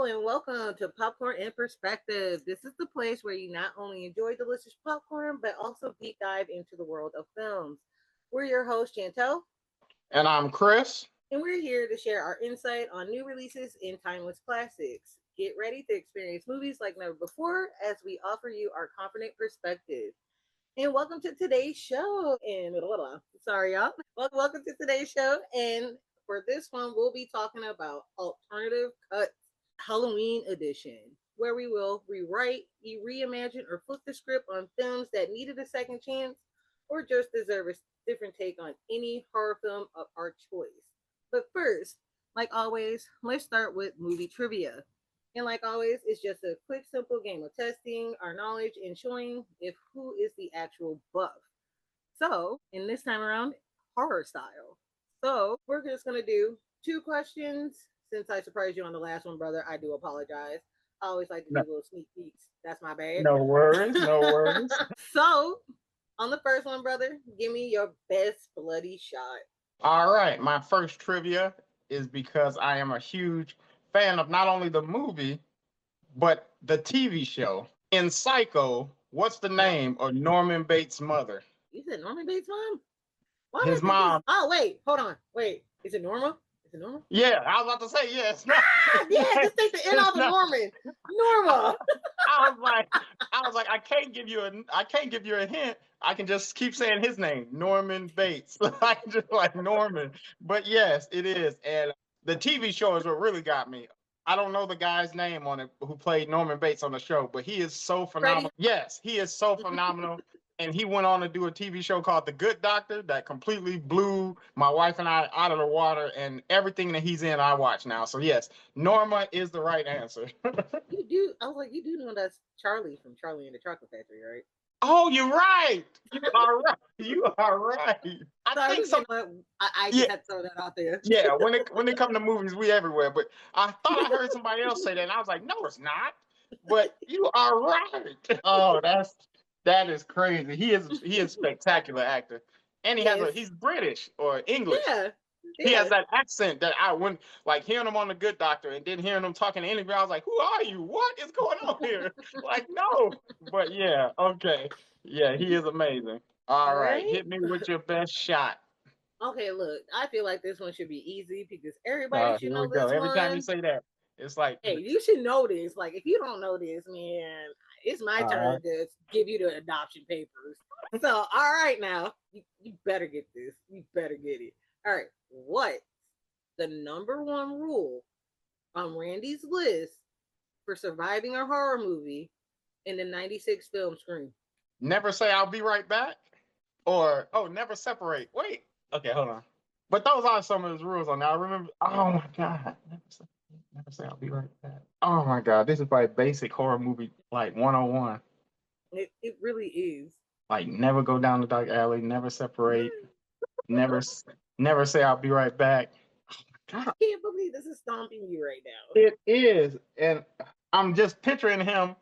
and welcome to Popcorn and Perspective. This is the place where you not only enjoy delicious popcorn, but also deep dive into the world of films. We're your host, Chantel, And I'm Chris. and we're here to share our insight on new releases and timeless classics. Get ready to experience movies like never before as we offer you our confident perspective. And welcome to today's show. And sorry, y'all. Welcome to today's show. And for this one, we'll be talking about alternative cuts Halloween edition, where we will rewrite, reimagine, or flip the script on films that needed a second chance or just deserve a different take on any horror film of our choice. But first, like always, let's start with movie trivia. And like always, it's just a quick, simple game of testing our knowledge and showing if who is the actual buff. So, in this time around, horror style. So, we're just gonna do two questions. Since I surprised you on the last one, brother, I do apologize. I always like to do No, little sneak peeks. That's my bad. no worries, no worries. So, on the first one, brother, give me your best bloody shot. All right, my first trivia is because I am a huge fan of not only the movie, but the TV show. In Psycho, what's the Huh? name of Norman Bates' mother? You said Norman Bates' mom? Why am I His thinking? mom. Oh, wait, hold on. Wait, is it normal? Is it normal? Yeah, I was about to say yes. No, Ah, yeah, just take the N off of no. Norman. Norma. I was like, I can't give you a hint. I can just keep saying his name, Norman Bates. I just like Norman. But yes, it is. And the TV show is what really got me. I don't know the guy's name on it who played Norman Bates on the show, but he is so Freddie. phenomenal. Yes, he is so phenomenal. And he went on to do a TV show called The Good Doctor that completely blew my wife and I out of the water. And everything that he's in, I watch now. So yes, Norma is the right answer. You do. I was like, you do know that's Charlie from Charlie and the Chocolate Factory, right? Oh, you're right. You are right. You are right. I Sorry, think so. I Yeah, just had to throw that out there. yeah. When it come to movies, we everywhere. But I thought I heard somebody else say that, and I was like, no, it's not. But you are right. Oh, that is crazy. He is spectacular actor, and Yes. he's British or English. Yeah. He has Yeah. that accent that I when like hearing him on The Good Doctor and then hearing him talking to anybody, I was like, who are you? What is going on here? Like, no. But yeah, okay. Yeah, he is amazing. All All right, right. hit me with your best shot. Okay, look, I feel like this one should be easy because everybody should Here we know go. this Every time you one. say that, it's like, Hey, you should know this. Like, if you don't know this, man, it's my all turn right. to give you the adoption papers. So, all right, now you better get this. You better get it. All right, what the number one rule on Randy's list for surviving a horror movie in the '96 film Scream? Never say I'll be right back, or oh, never separate. Wait, okay, hold on. But those are some of his rules on there. I remember. Oh my god, never say I'll be right back. Oh my god, this is like basic horror movie like 101. It really is. Like never go down the dark alley, never separate, never never say I'll be right back. I God, can't believe this is stomping you right now. it is, and I'm just picturing him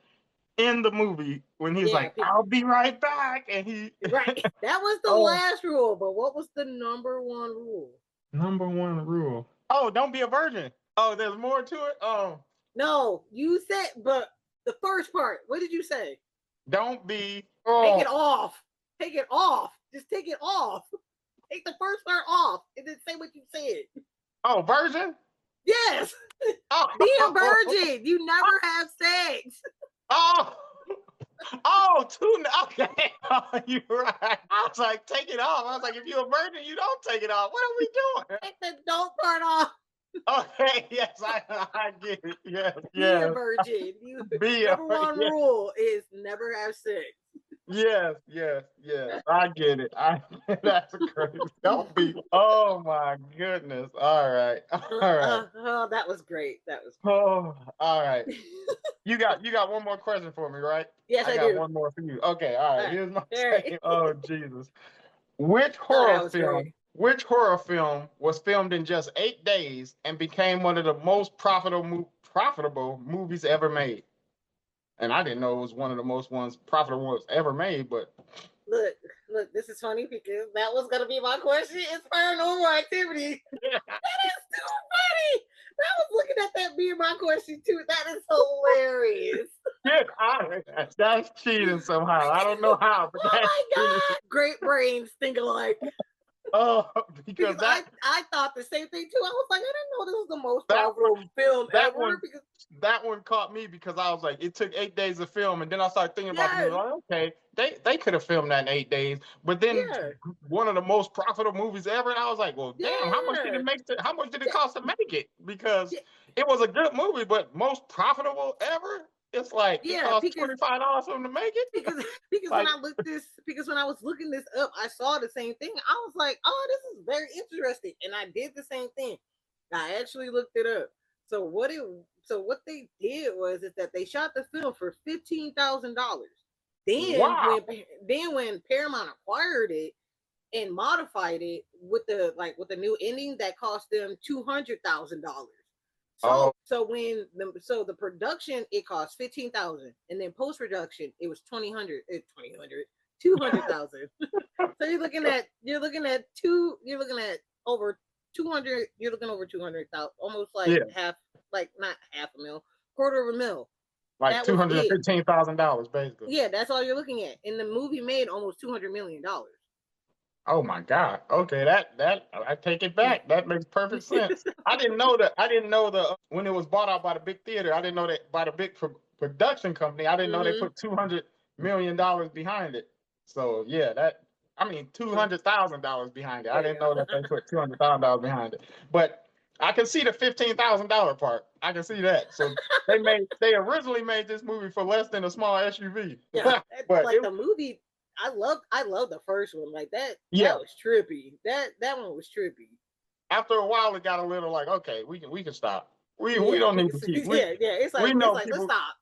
in the movie when he's Yeah, like, "I'll be right back," and he, right. That was the oh, last rule, but what was the number one rule? number one rule. Oh, don't be a virgin. Oh, there's more to it. Oh, No, you said, but the first part, what did you say? don't be. Take Oh, it off. Take it off. Just take it off. Take the first part off and then say what you said. oh, virgin. Yes. Be a Oh, virgin. You never have sex. oh, oh, two. Okay, oh, you're right. I was like, take it off. I was like, if you're a virgin, you don't take it off. What are we doing? Take the don't part off. Okay, yes, I get it. Yes, Be a yes. virgin. You Be a number one yes, rule is never have sex. yes, yes, yes. I get it. I that's crazy. Don't be. Oh my goodness. All right, all right. Oh, that was great. That was Oh, all right. You got one more question for me, right? yes, I I got do. one more for you. Okay, all All right. right. Here's my All right. second. Oh Jesus. Which Oh, that horror was great. film? Which horror film was filmed in just 8 days and became one of the most profitable movies ever made? And I didn't know it was one of the most ones profitable ones ever made, but Look, look, this is funny because that was gonna be my question. It's paranormal activity. yeah. That is too funny. was looking at that being my question too. That is hilarious. That's cheating somehow. I don't know how, but Oh that's my cheating. god! Great brains think alike. Oh, Because because that I thought the same thing too. I was like, I didn't know this was the most that one profitable film that ever. one Because that one caught me because I was like, it took 8 days to film, and then I started thinking about the movie. yes, Like, okay, they could have filmed that in 8 days, but then yeah, one of the most profitable movies ever, and I was like, well, damn, how much did yeah, it make? How much did it yeah, cost to make it? Because yeah, it was a good movie, but most profitable ever. It's like it yeah, cost $25 for them to make it. because because when Like, I looked this because when I was looking this up, I saw the same thing. I was like, oh, this is very interesting, and I did the same thing. I actually looked it up. So what they did was is that they shot the film for $15,000. Then wow. when Paramount acquired it and modified it with the new ending, that cost them $200,000. Oh, So the production, it cost 15,000, and then post production it was 200,000. So you're looking at over 200. You're looking over 200,000, almost like yeah, half, like not half a mil, quarter of a mil. like That two was hundred and it. fifteen thousand dollars, basically. Yeah, that's all you're looking at, and the movie made almost $200 million. Oh my God. Okay, that I take it back. That makes perfect sense. I didn't know that. I didn't know the when it was bought out by the big theater. I didn't know that by the big production company. I didn't know they Mm-hmm. put $200 million behind it. So yeah, I mean $200,000 behind it. I There you didn't know go. that they put $200,000 behind it. But I can see the $15,000 part. I can see that. So they originally made this movie for less than a small SUV. Yeah, But like the movie. I love the first one. Like that. yeah, That was trippy. That one was trippy. after a while it got a little like, okay, we can stop. We Yeah, don't need to because keep yeah. It's we like know let's people stop.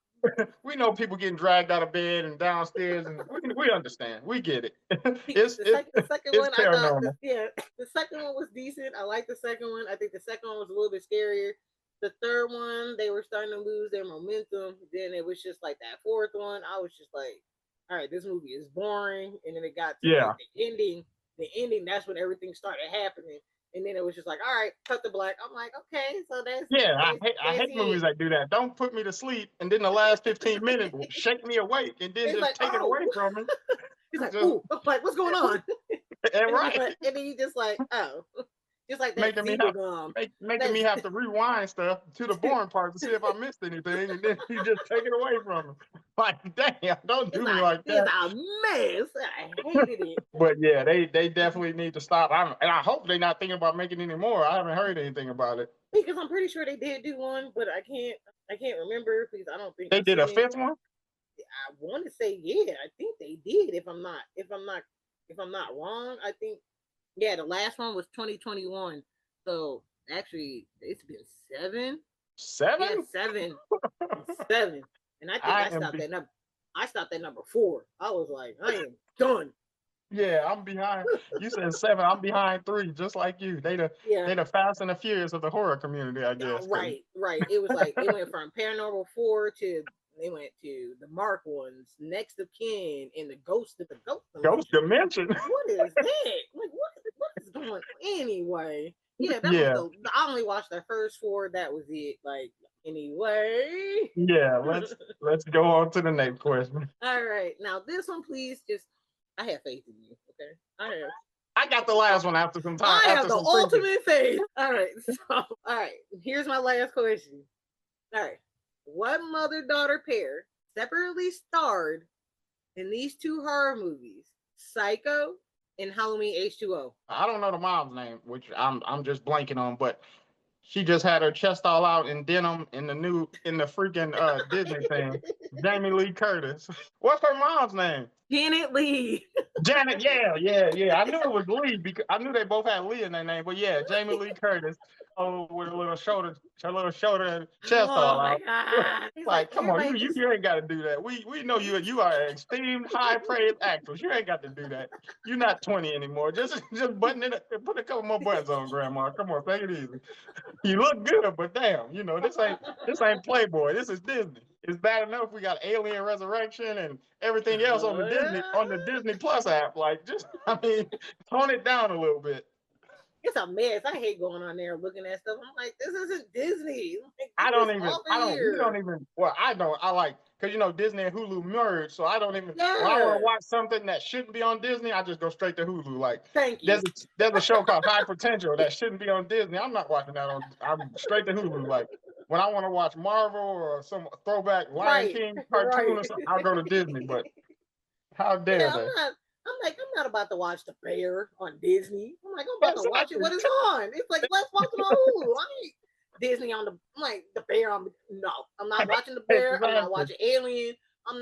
we know people getting dragged out of bed and downstairs, and we understand. We get it. Because it's it's the second it's one, I thought paranormal. the second one was decent. I like the second one. I think the second one was a little bit scarier. The third one, they were starting to lose their momentum. Then it was just like that fourth one. I was just like, all right, this movie is boring. And then it got to like Yeah. the ending. The ending, that's when everything started happening. And then it was just like, all right, cut the black. I'm like, okay, so Yeah, I that's hate movies it. that do that. Don't put me to sleep and then the last 15 minutes shake me awake and then It's just like, take it oh, away from me. he's like, Just ooh, like what's going on? and And then right. and then you just like, oh, just like that making me zebra have gum. making me That's have to rewind stuff to the boring part to see if I missed anything, and then you just take it away from me. Like, damn, don't do me like it's that. a mess. I hated it. But yeah, they definitely need to stop. And I hope they're not thinking about making any more. I haven't heard anything about it. Because I'm pretty sure they did do one, but I can't remember because I don't think They I've did a seen it. fifth one. I want to say yeah, I think they did. If I'm not wrong, I think yeah, the last one was 2021. So actually, it's been 7. Yeah, Seven? 7, and I think I am. I stopped at number 4. I was like, I am done. Yeah, I'm behind. You said seven. I'm behind 3, just like you. Yeah, They the Fast and the Furious of the horror community, I guess. right. It was like it went from Paranormal 4 to they went to the Mark ones, Next of Kin, and the Ghost Ghost Dimension. Dimension. What is that? Like what is going on? Anyway? Yeah, that was Yeah, I only watched the first 4. That was it. Like anyway. yeah. Let's go on to the next question. All right, now this one, please. Just I have faith in you. Okay, I got the last one after some time, I have after the some thinking. ultimate faith. All right, so all right. Here's my last question. All right, what mother-daughter pair separately starred in these 2 horror movies, Psycho and Halloween H2O? I don't know the mom's name, which I'm just blanking on, but she just had her chest all out in denim in the freaking Disney thing. Jamie Lee Curtis. What's her mom's name? Janet Leigh. Janet. Yeah. I knew it was Lee because I knew they both had Lee in their name, but yeah, Jamie Lee Curtis. Oh, with her little shoulder and chest all Oh my out. god! He's like Like, come on, everybody just you ain't got to do that. We know you are an esteemed, high praised actress. You ain't got to do that. You're not 20 anymore. Just button it up, put a couple more buttons on, Grandma. Come on, take it easy. You look good, but damn, this ain't Playboy. This is Disney. It's bad enough we got Alien Resurrection and everything else on the Disney Plus app. Like, just I mean, tone it down a little bit. it's a mess. I hate going on there looking at stuff. I'm like, this isn't Disney. Like, I get don't this even, off of I don't, we don't here. even, well, I don't, I like, because Disney and Hulu merged, so I don't even, when I want Yeah. to watch something that shouldn't be on Disney, I just go straight to Hulu. Like, Thank you. there's a show called High Potential that shouldn't be on Disney. I'm not watching that I'm straight to Hulu. Like, when I want to watch Marvel or some throwback Lion Right. King Right. cartoon or something, I'll go to Disney, but how dare Yeah, they? I'm not about to watch The Bear on Disney. I'm like, I'm about to watch it. Exactly. What is on? It's like, let's watch it on Hulu. I ain't Disney on the. I'm like, The Bear on. No, I'm not watching The Bear. I'm not Exactly. watching Alien. I'm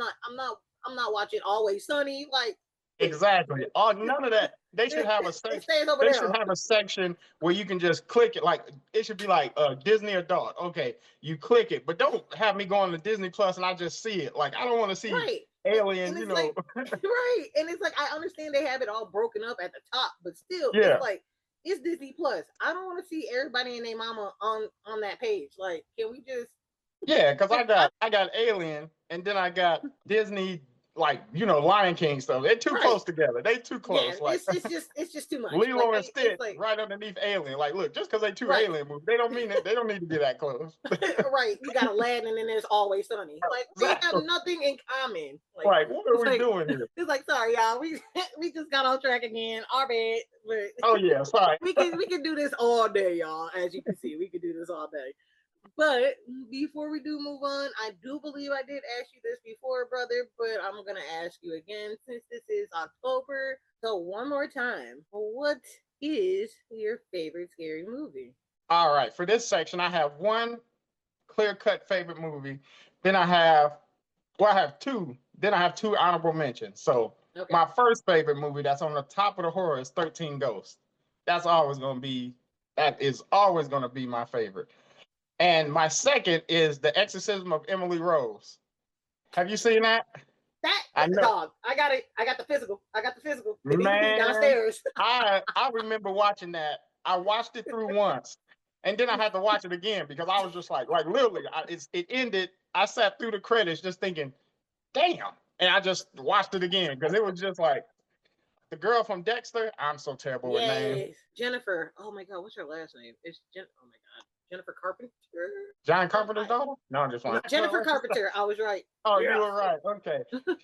not watching Always Sunny. Like, Exactly. Oh, none of that. They should have a it section. stays over They there. should have a section where you can just click it. Like it should be like Disney adult. Okay, you click it, but don't have me go on to Disney Plus and I just see it. Like I don't want to see Right. Alien. And it's like, right. And it's like, I understand they have it all broken up at the top, but still, Yeah. it's like, it's Disney Plus. I don't want to see everybody and their mama on that page. Like, can we just? Yeah, because I got Alien and then I got Disney, like Lion King stuff. They're too close together. They too close. Yeah, like it's just too much. Lilo like, and Stitch like, right underneath Alien. Like, look, just because they two right. Alien movies, they don't mean it. They don't need to be that close. Right. You got Aladdin and then there's Always Sunny. Like they Exactly. have nothing in common. Like, Right. What are we like, doing here? It's like, sorry, y'all. We just got off track again. Our bad. But Oh yeah, sorry. we can do this all day, y'all. As you can see, we can do this all day. But before we do move on, I do believe I did ask you this before, brother, but I'm going to ask you again since this is October. So, one more time, what is your favorite scary movie? All right, for this section, I have one clear-cut favorite movie. Then I have two. Then I have two honorable mentions. So, my first favorite movie that's on the top of the horror is 13 Ghosts. That is always going to be my favorite. And my second is The Exorcism of Emily Rose. Have you seen that? I know. Dog. I got it. I got the physical. The Man, downstairs. I remember watching that. I watched it through once, and then I had to watch it again because I was just like literally, it ended. I sat through the credits just thinking, "Damn!" And I just watched it again because it was just like the girl from Dexter. I'm so terrible with names. Jennifer. Oh my God, what's her last name? It's Oh my God. Jennifer Carpenter? John Carpenter's daughter? No, I'm just lying. Jennifer Carpenter. I was right. Oh, yeah. You were right. Okay.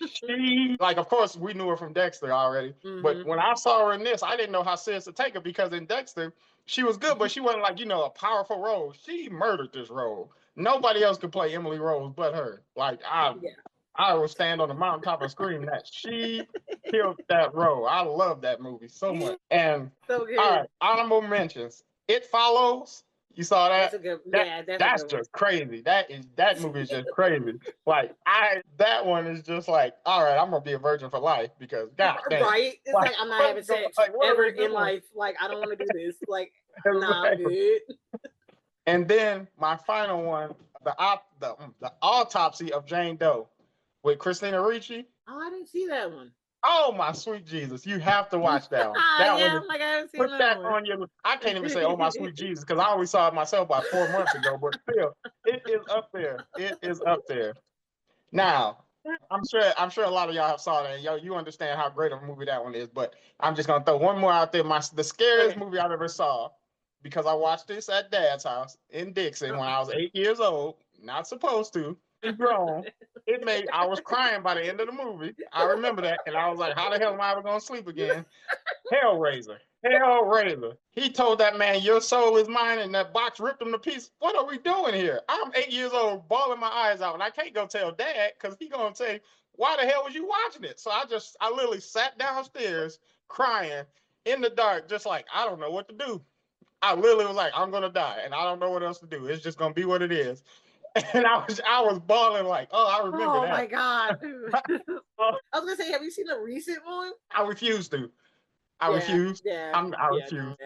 She, of course, we knew her from Dexter already. Mm-hmm. But when I saw her in this, I didn't know how serious to take her because in Dexter, she was good, but she wasn't a powerful role. She murdered this role. Nobody else could play Emily Rose but her. I would stand on the mountaintop and scream that she killed that role. I love that movie so much. And so good. All right, honorable mentions. It Follows. You saw that? That's just crazy. That movie is just crazy. That one is just like, all right, I'm gonna be a virgin for life because God damn. Right? It's like I'm not having sex ever in life. Like I don't want to do this. Like nah, I'm good. And then my final one, the Autopsy of Jane Doe with Christina Ricci. Oh, I didn't see that one. Oh my sweet Jesus! You have to watch that one. That one. I haven't seen that one. On your. I can't even say, "Oh my sweet Jesus," because I only saw it myself about 4 months ago. But still, it is up there. It is up there. Now, I'm sure a lot of y'all have saw that. You understand how great of a movie that one is. But I'm just gonna throw one more out there. The scariest movie I've ever saw, because I watched this at Dad's house in Dixon when I was 8 years old. Not supposed to. Grown. I was crying by the end of the movie. I remember that, and I was like, "How the hell am I ever gonna sleep again?" Hellraiser. He told that man, "Your soul is mine," and that box ripped him to pieces. What are we doing here? I'm 8 years old, bawling my eyes out, and I can't go tell Dad because he gonna say, "Why the hell was you watching it?" So I literally sat downstairs crying in the dark, just like I don't know what to do. I literally was like, "I'm gonna die, and I don't know what else to do. It's just gonna be what it is." And I was bawling like, oh, I remember that. Oh my God. I was gonna say, have you seen the recent one? I refuse to. I refuse.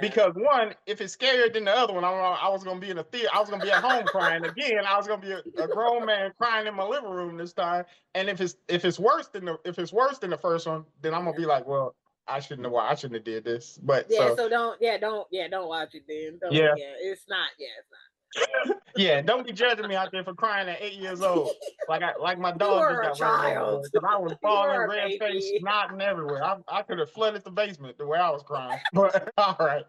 Because one, if it's scarier than the other one, I was gonna be in a theater. I was gonna be at home crying again. I was gonna be a grown man crying in my living room this time. And if it's worse than the first one, then I'm gonna be like, well, I shouldn't have did this. But so don't watch it then. It's not. Yeah, don't be judging me out there for crying at 8 years old. Like my dog just got right. Because I was bawling, red face, snotting everywhere. I could have flooded the basement the way I was crying. But all right.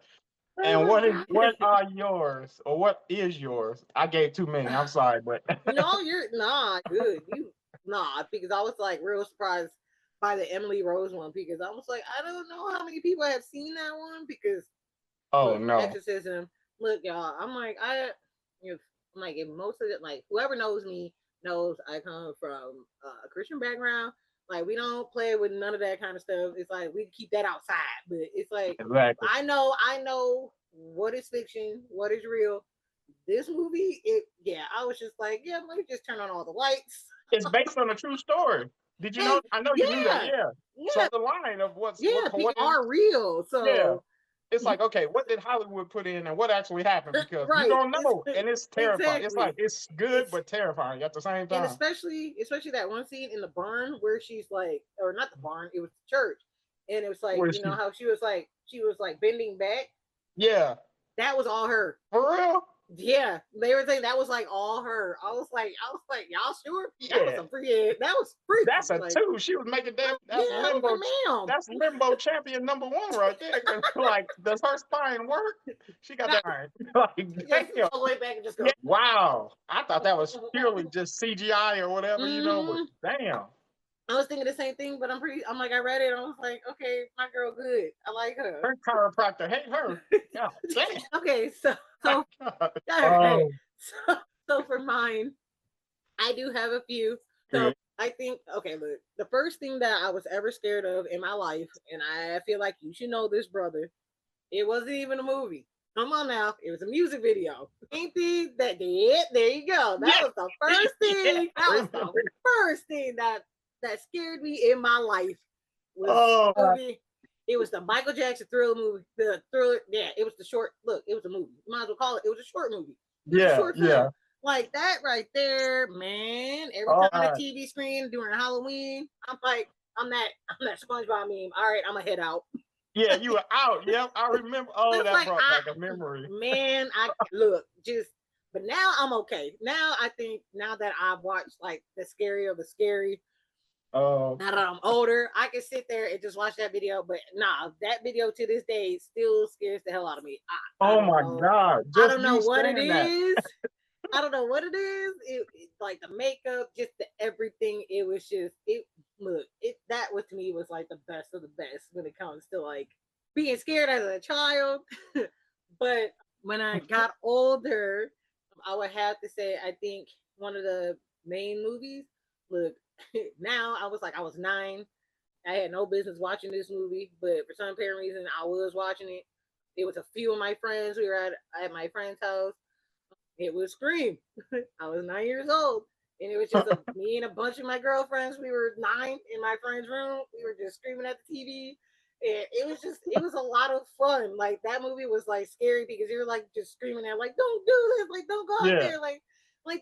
And Oh my what god. are yours, or what is yours? I gave too many. I'm sorry, but No, you're nah good. You nah because I was like real surprised by the Emily Rose one because I was like I don't know how many people have seen that one because oh look no, exorcism. Look y'all, I'm like I if I'm like if most of it like whoever knows me knows I come from a Christian background. Like we don't play with none of that kind of stuff. It's like we keep that outside. But it's like exactly. I know what is fiction, what is real. This movie, it yeah, I was just like, yeah, let me just turn on all the lights. It's based on a true story. Did you know? And I know you knew that. yeah, Yeah. So yeah, the line of yeah, people what is are real. yeah. So It's like, okay, what did Hollywood put in and what actually happened? Because you right, don't it's know. And it's terrifying. It's like exactly it's good it's but terrifying at the same and time. especially that one scene in the barn where she's like, or not the barn, it was the church, and it was like, Where you know she how she was like bending back. yeah. That was all her. For real? Yeah, they were saying that was like all her. I was like, y'all sure? That was Yeah. some freaky. That was freaky. That's a Like, two. She was making damn yeah, I was like, ma'am. that's limbo champion number one right there. 'Cause, like, does her spine work? She got that spine. Like, Just damn. all the way back and just Yeah. go. Wow. I thought that was purely just CGI or whatever, but Mm-hmm. damn. I was thinking the same thing, but I'm like, I read it. I was like, okay, my girl, good. I like her. Her chiropractor hate her. God damn. Okay, so God. okay, Oh, so so for mine, I do have a few. So good. I think okay, look, the first thing that I was ever scared of in my life, and I feel like you should know this, brother. It wasn't even a movie. Come on now, it was a music video. Anything that did, there you go. That Yeah. was the first Yeah. thing. That was the Remember. first thing that scared me in my life was Oh, movie. It was the Michael Jackson Thriller movie. The Thriller, yeah, it was the short. Look, it was a movie. You might as well call it. It was a short movie. It was a yeah, short yeah. film. Like that right there, man. Every time Oh, on the TV screen during Halloween, I'm like, I'm that SpongeBob meme. All right, I'm gonna head out. yeah, you were out. Yep, I remember. Oh, It's that like brought back a memory. man, I look just. But now I'm okay. Now I think now that I've watched like the scary of the scary, Oh, now that I'm older, I can sit there and just watch that video. But nah, that video to this day still scares the hell out of me. I oh don't my know. God! I Just don't know you what it saying that. is. I don't know what it is. Like the makeup, just the everything. It was just it. Look, it that was to me was like the best of the best when it comes to like being scared as a child. But when I got older, I would have to say I think one of the main movies. Look, now I was like I was 9. I had no business watching this movie, but for some apparent reason I was watching it. It was a few of my friends. We were at my friend's house. It was Scream. I was 9 years old. And it was just me and a bunch of my girlfriends. We were 9 in my friend's room. We were just screaming at the TV. And it was a lot of fun. Like that movie was like scary because you were like just screaming at like, don't do this, like don't go out Yeah. there, like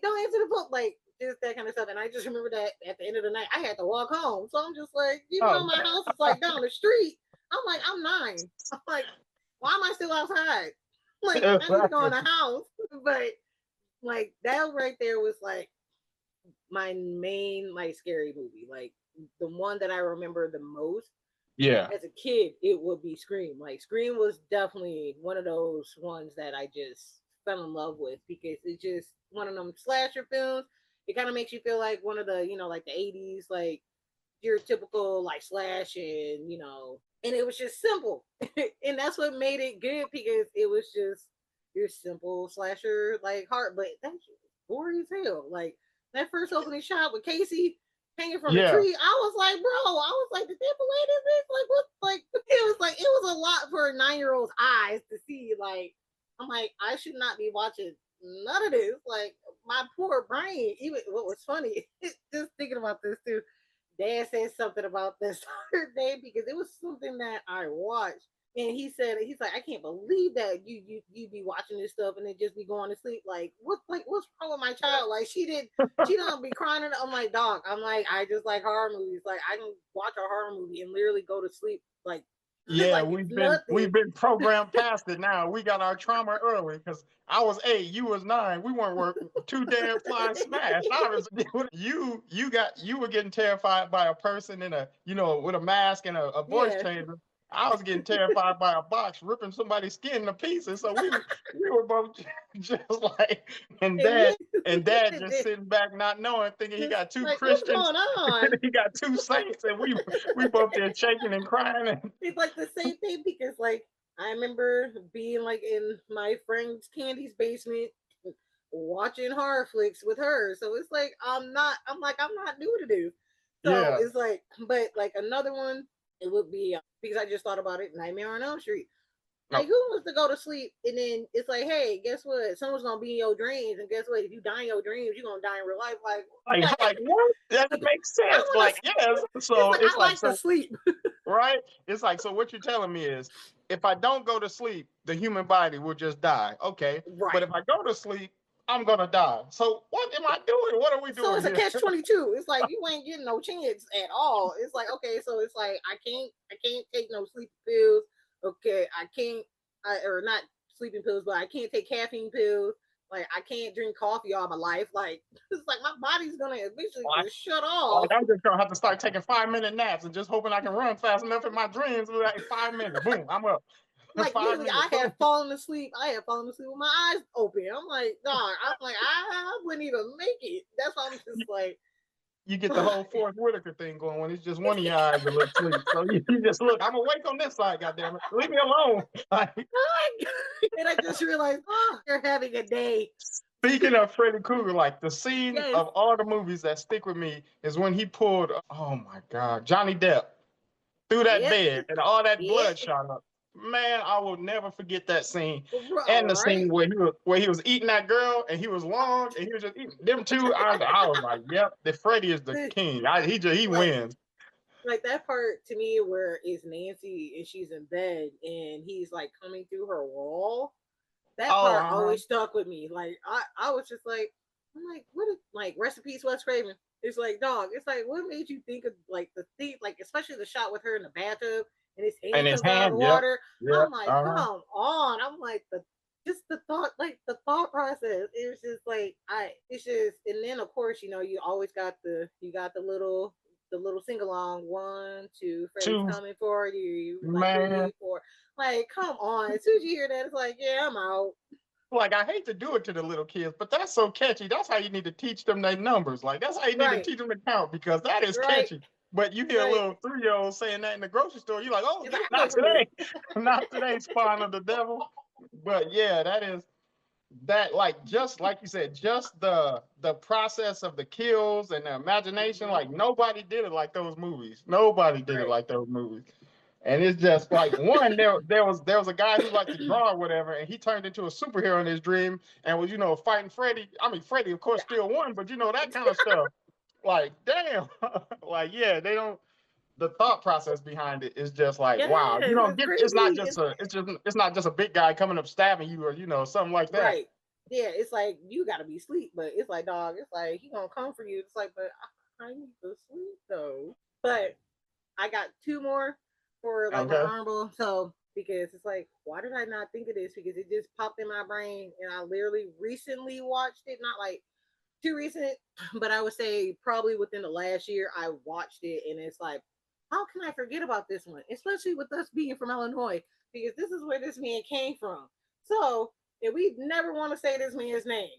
don't answer the phone, like just that kind of stuff. And I just remember that at the end of the night, I had to walk home. So I'm just like, even though Oh, my house is like down the street, I'm like, I'm 9. I'm like, why am I still outside? Like, I need to go in exactly. the house. But like that right there was like my main like scary movie. Like the one that I remember the most Yeah. as a kid, it would be Scream. Like Scream was definitely one of those ones that I just fell in love with because it's just one of them slasher films. It kind of makes you feel like one of the, like the 80s, like your typical like slash and it was just simple. And that's what made it good because it was just your simple slasher like heart, but that's gory as hell. Like that first opening shot with Casey hanging from the Yeah. tree, I was like, bro, I was like, did they play this? Like what, like it was a lot for a 9 year old's eyes to see. Like I'm like, I should not be watching none of this. Like my poor brain. Even what was funny, just thinking about this too. Dad said something about this other day because it was something that I watched. And he said he's like, I can't believe that you be watching this stuff and then just be going to sleep. What's wrong with my child? Like she don't be crying. I'm like, dog, I'm like, I just like horror movies. Like I can watch a horror movie and literally go to sleep like Yeah, like it's nothing. we've been programmed past it now. We got our trauma early because I was 8, you was 9. We weren't working too damn flying smash. Obviously, you were getting terrified by a person in a with a mask and a voice Yeah. changer. I was getting terrified by a box ripping somebody's skin to pieces. So we were both just like, and And yeah, dad just sitting back, not knowing, thinking he just got two like, what's Christians, going on? he got two saints, and we both there shaking and crying. And It's like the same thing because like I remember being like in my friend's Candy's basement watching horror flicks with her. So it's like I'm not new to this. So yeah, it's like, but like another one, it would be because I just thought about it, Nightmare on Elm Street. Like no, who wants to go to sleep and then it's like, hey, guess what? Someone's gonna be in your dreams, and guess what? If you die in your dreams, you're gonna die in real life. like what? That makes I sense. want Like, to. yes. It's So like it's I like, like to so sleep. right? It's like, so what you're telling me is, if I don't go to sleep, the human body will just die. Okay. But Right. if I go to sleep, I'm gonna die. So what am I doing? What are we So doing it's a here? catch 22. It's like you ain't getting no chance at all. It's like okay, so it's like I can't take no sleeping pills. Okay, I can't or not sleeping pills, but I can't take caffeine pills. Like I can't drink coffee all my life. Like it's like my body's gonna eventually Like, just shut off. I'm just gonna have to start taking 5 minute naps and just hoping I can run fast enough in my dreams. Like 5 minutes, boom, I'm up. Like five literally, minutes, I boom. have fallen asleep. I have fallen asleep with my eyes open. I'm like, dog. I'm like, I wouldn't even make it. That's why I'm just like, You get the whole Forrest Whitaker thing going when it's just one of your eyes a little sleep. So you just look, I'm awake on this side, goddamn it. Leave me alone. Like, and I just realized, oh, you're having a day. speaking of Freddy Krueger, like the scene Yes, of all the movies that stick with me is when he pulled, oh my God, Johnny Depp through that yep, bed and all that blood yep, shot up. Man, I will never forget that scene. And all the right. scene where he was eating that girl and he was long and he was just eating them two. I was like, yep, the Freddy is the king. He Like, wins. like that part to me where it's Nancy and she's in bed and he's like coming through her wall. That Oh, part always stuck with me. Like I was just like, I'm like, what is like recipes Wes Craven? It's like, dog, it's like what made you think of like the thing, like especially the shot with her in the bathtub and his and hand his comes out of the hand, yep, water. yep, I'm like, come on. I'm like the just the thought, like the thought process. It was just like it's just and then of course, you know, you always got the little sing along, 1, 2, Freddy's two, coming for you, like man. 3, 4. Like, come on. As soon as you hear that, it's like, yeah, I'm out. Like, I hate to do it to the little kids, but that's so catchy. That's how you need to teach them their numbers. Like, that's how you need to Right, teach them to count because that is right, catchy. But you hear a right. little 3-year-old saying that in the grocery store, you're like, oh, It's get like, I know not for me. today, not today, spawn of the devil. But yeah, that is that like just like you said, just the process of the kills and the imagination. Mhm. Like nobody did it like those movies. Nobody did it Right. like those movies. And it's just like one, there was a guy who liked to draw or whatever, and he turned into a superhero in his dream and was, fighting Freddy. I mean, Freddy, of course, still won, but that kind of stuff. Like, damn. Like, yeah, they don't the thought process behind it is just like, Yes, wow, you don't it's get it's not crazy. just it's not just a big guy coming up stabbing you or something like that. Right. Yeah, it's like you gotta be asleep, but it's like dog, it's like he gonna come for you. It's like, but I need to sleep though. But I got two more for like my Okay. honorable. So because it's like, why did I not think of this? Because it just popped in my brain and I literally recently watched it, not like too recent, but I would say probably within the last year I watched it and it's like, how can I forget about this one? Especially with us being from Illinois, because this is where this man came from. So if we never want to say this man's name,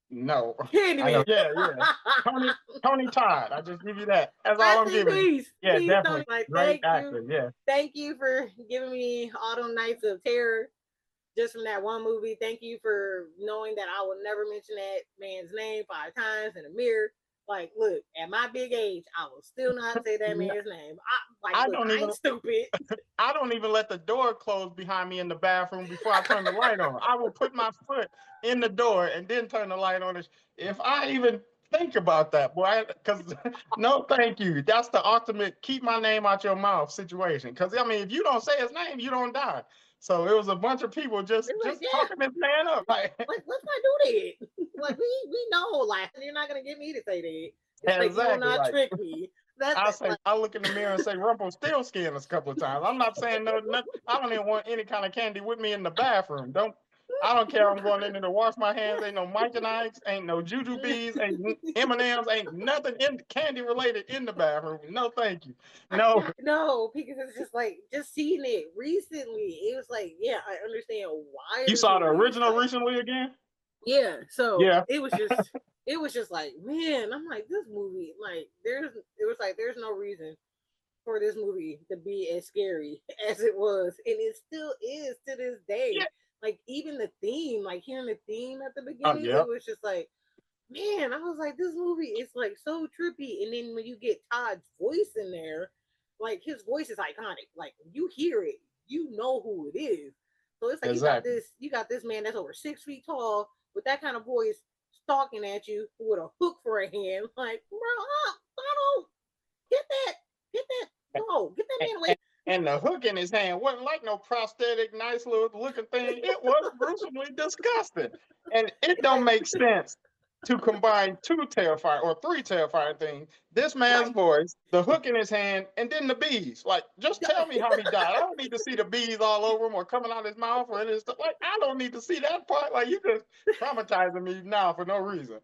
No. I know. Candyman. Yeah, yeah. Tony Todd. I just give you that. That's all Rest I'm in giving you. peace. Yeah, Peace, definitely. Tony. Like, Great actor. Yeah. thank you for giving me Autumn Nights of Terror just from that one movie. Thank you for knowing that I will never mention that man's name 5 times in a mirror. Like, look, at my big age, I will still not say that man's name. I Look, don't I even ain't stupid. I don't even let the door close behind me in the bathroom before I turn the light on. I will put my foot in the door and then turn the light on. If I even think about that, boy, because no, thank you. That's the ultimate keep my name out your mouth situation. Because I mean, if you don't say his name, you don't die. So it was a bunch of people just It's like, yeah, talking this man up. Like, like let's not do that. Like we know, like you're not gonna get me to say that. It's like you will exactly. not Like trick me. That's I it. say, Like, I look in the mirror and say Rumpelstiltskin a couple of times. I'm not saying no, I don't even want any kind of candy with me in the bathroom. Don't. I don't care. I'm going in there to wash my hands. Ain't no Mike and Ike's, ain't no Juju Bees, ain't M&M's, ain't nothing in candy related in the bathroom. No, thank you. I No. can't no, because it's just like just seeing it recently. It was like, yeah, I understand why You this saw the movie is original like, recently again? yeah. So Yeah. it was just like, man, I'm like, this movie, like, it was like, there's no reason for this movie to be as scary as it was, and it still is to this day. Yeah. Like even the theme, like hearing the theme at the Oh, beginning, yeah. it was just like, man, I was like, this movie is like so trippy. And then when you get Todd's voice in there, like his voice is iconic. Like you hear it, you know who it is. So it's like Exactly. you got this man that's over 6 feet tall with that kind of voice stalking at you with a hook for a hand. Like, bro, Donald, get that, get that, no, get that And, man away. and, and the hook in his hand wasn't like no prosthetic, nice little looking thing. It was gruesomely disgusting. And it It's don't like, make sense to combine two terrifying or three terrifying things. This man's right. voice, the hook in his hand, and then the bees. Like, just tell me how he died. I don't need to see the bees all over him or coming out his mouth or anything. Like, I don't need to see that part. Like, you just traumatizing me now for no reason.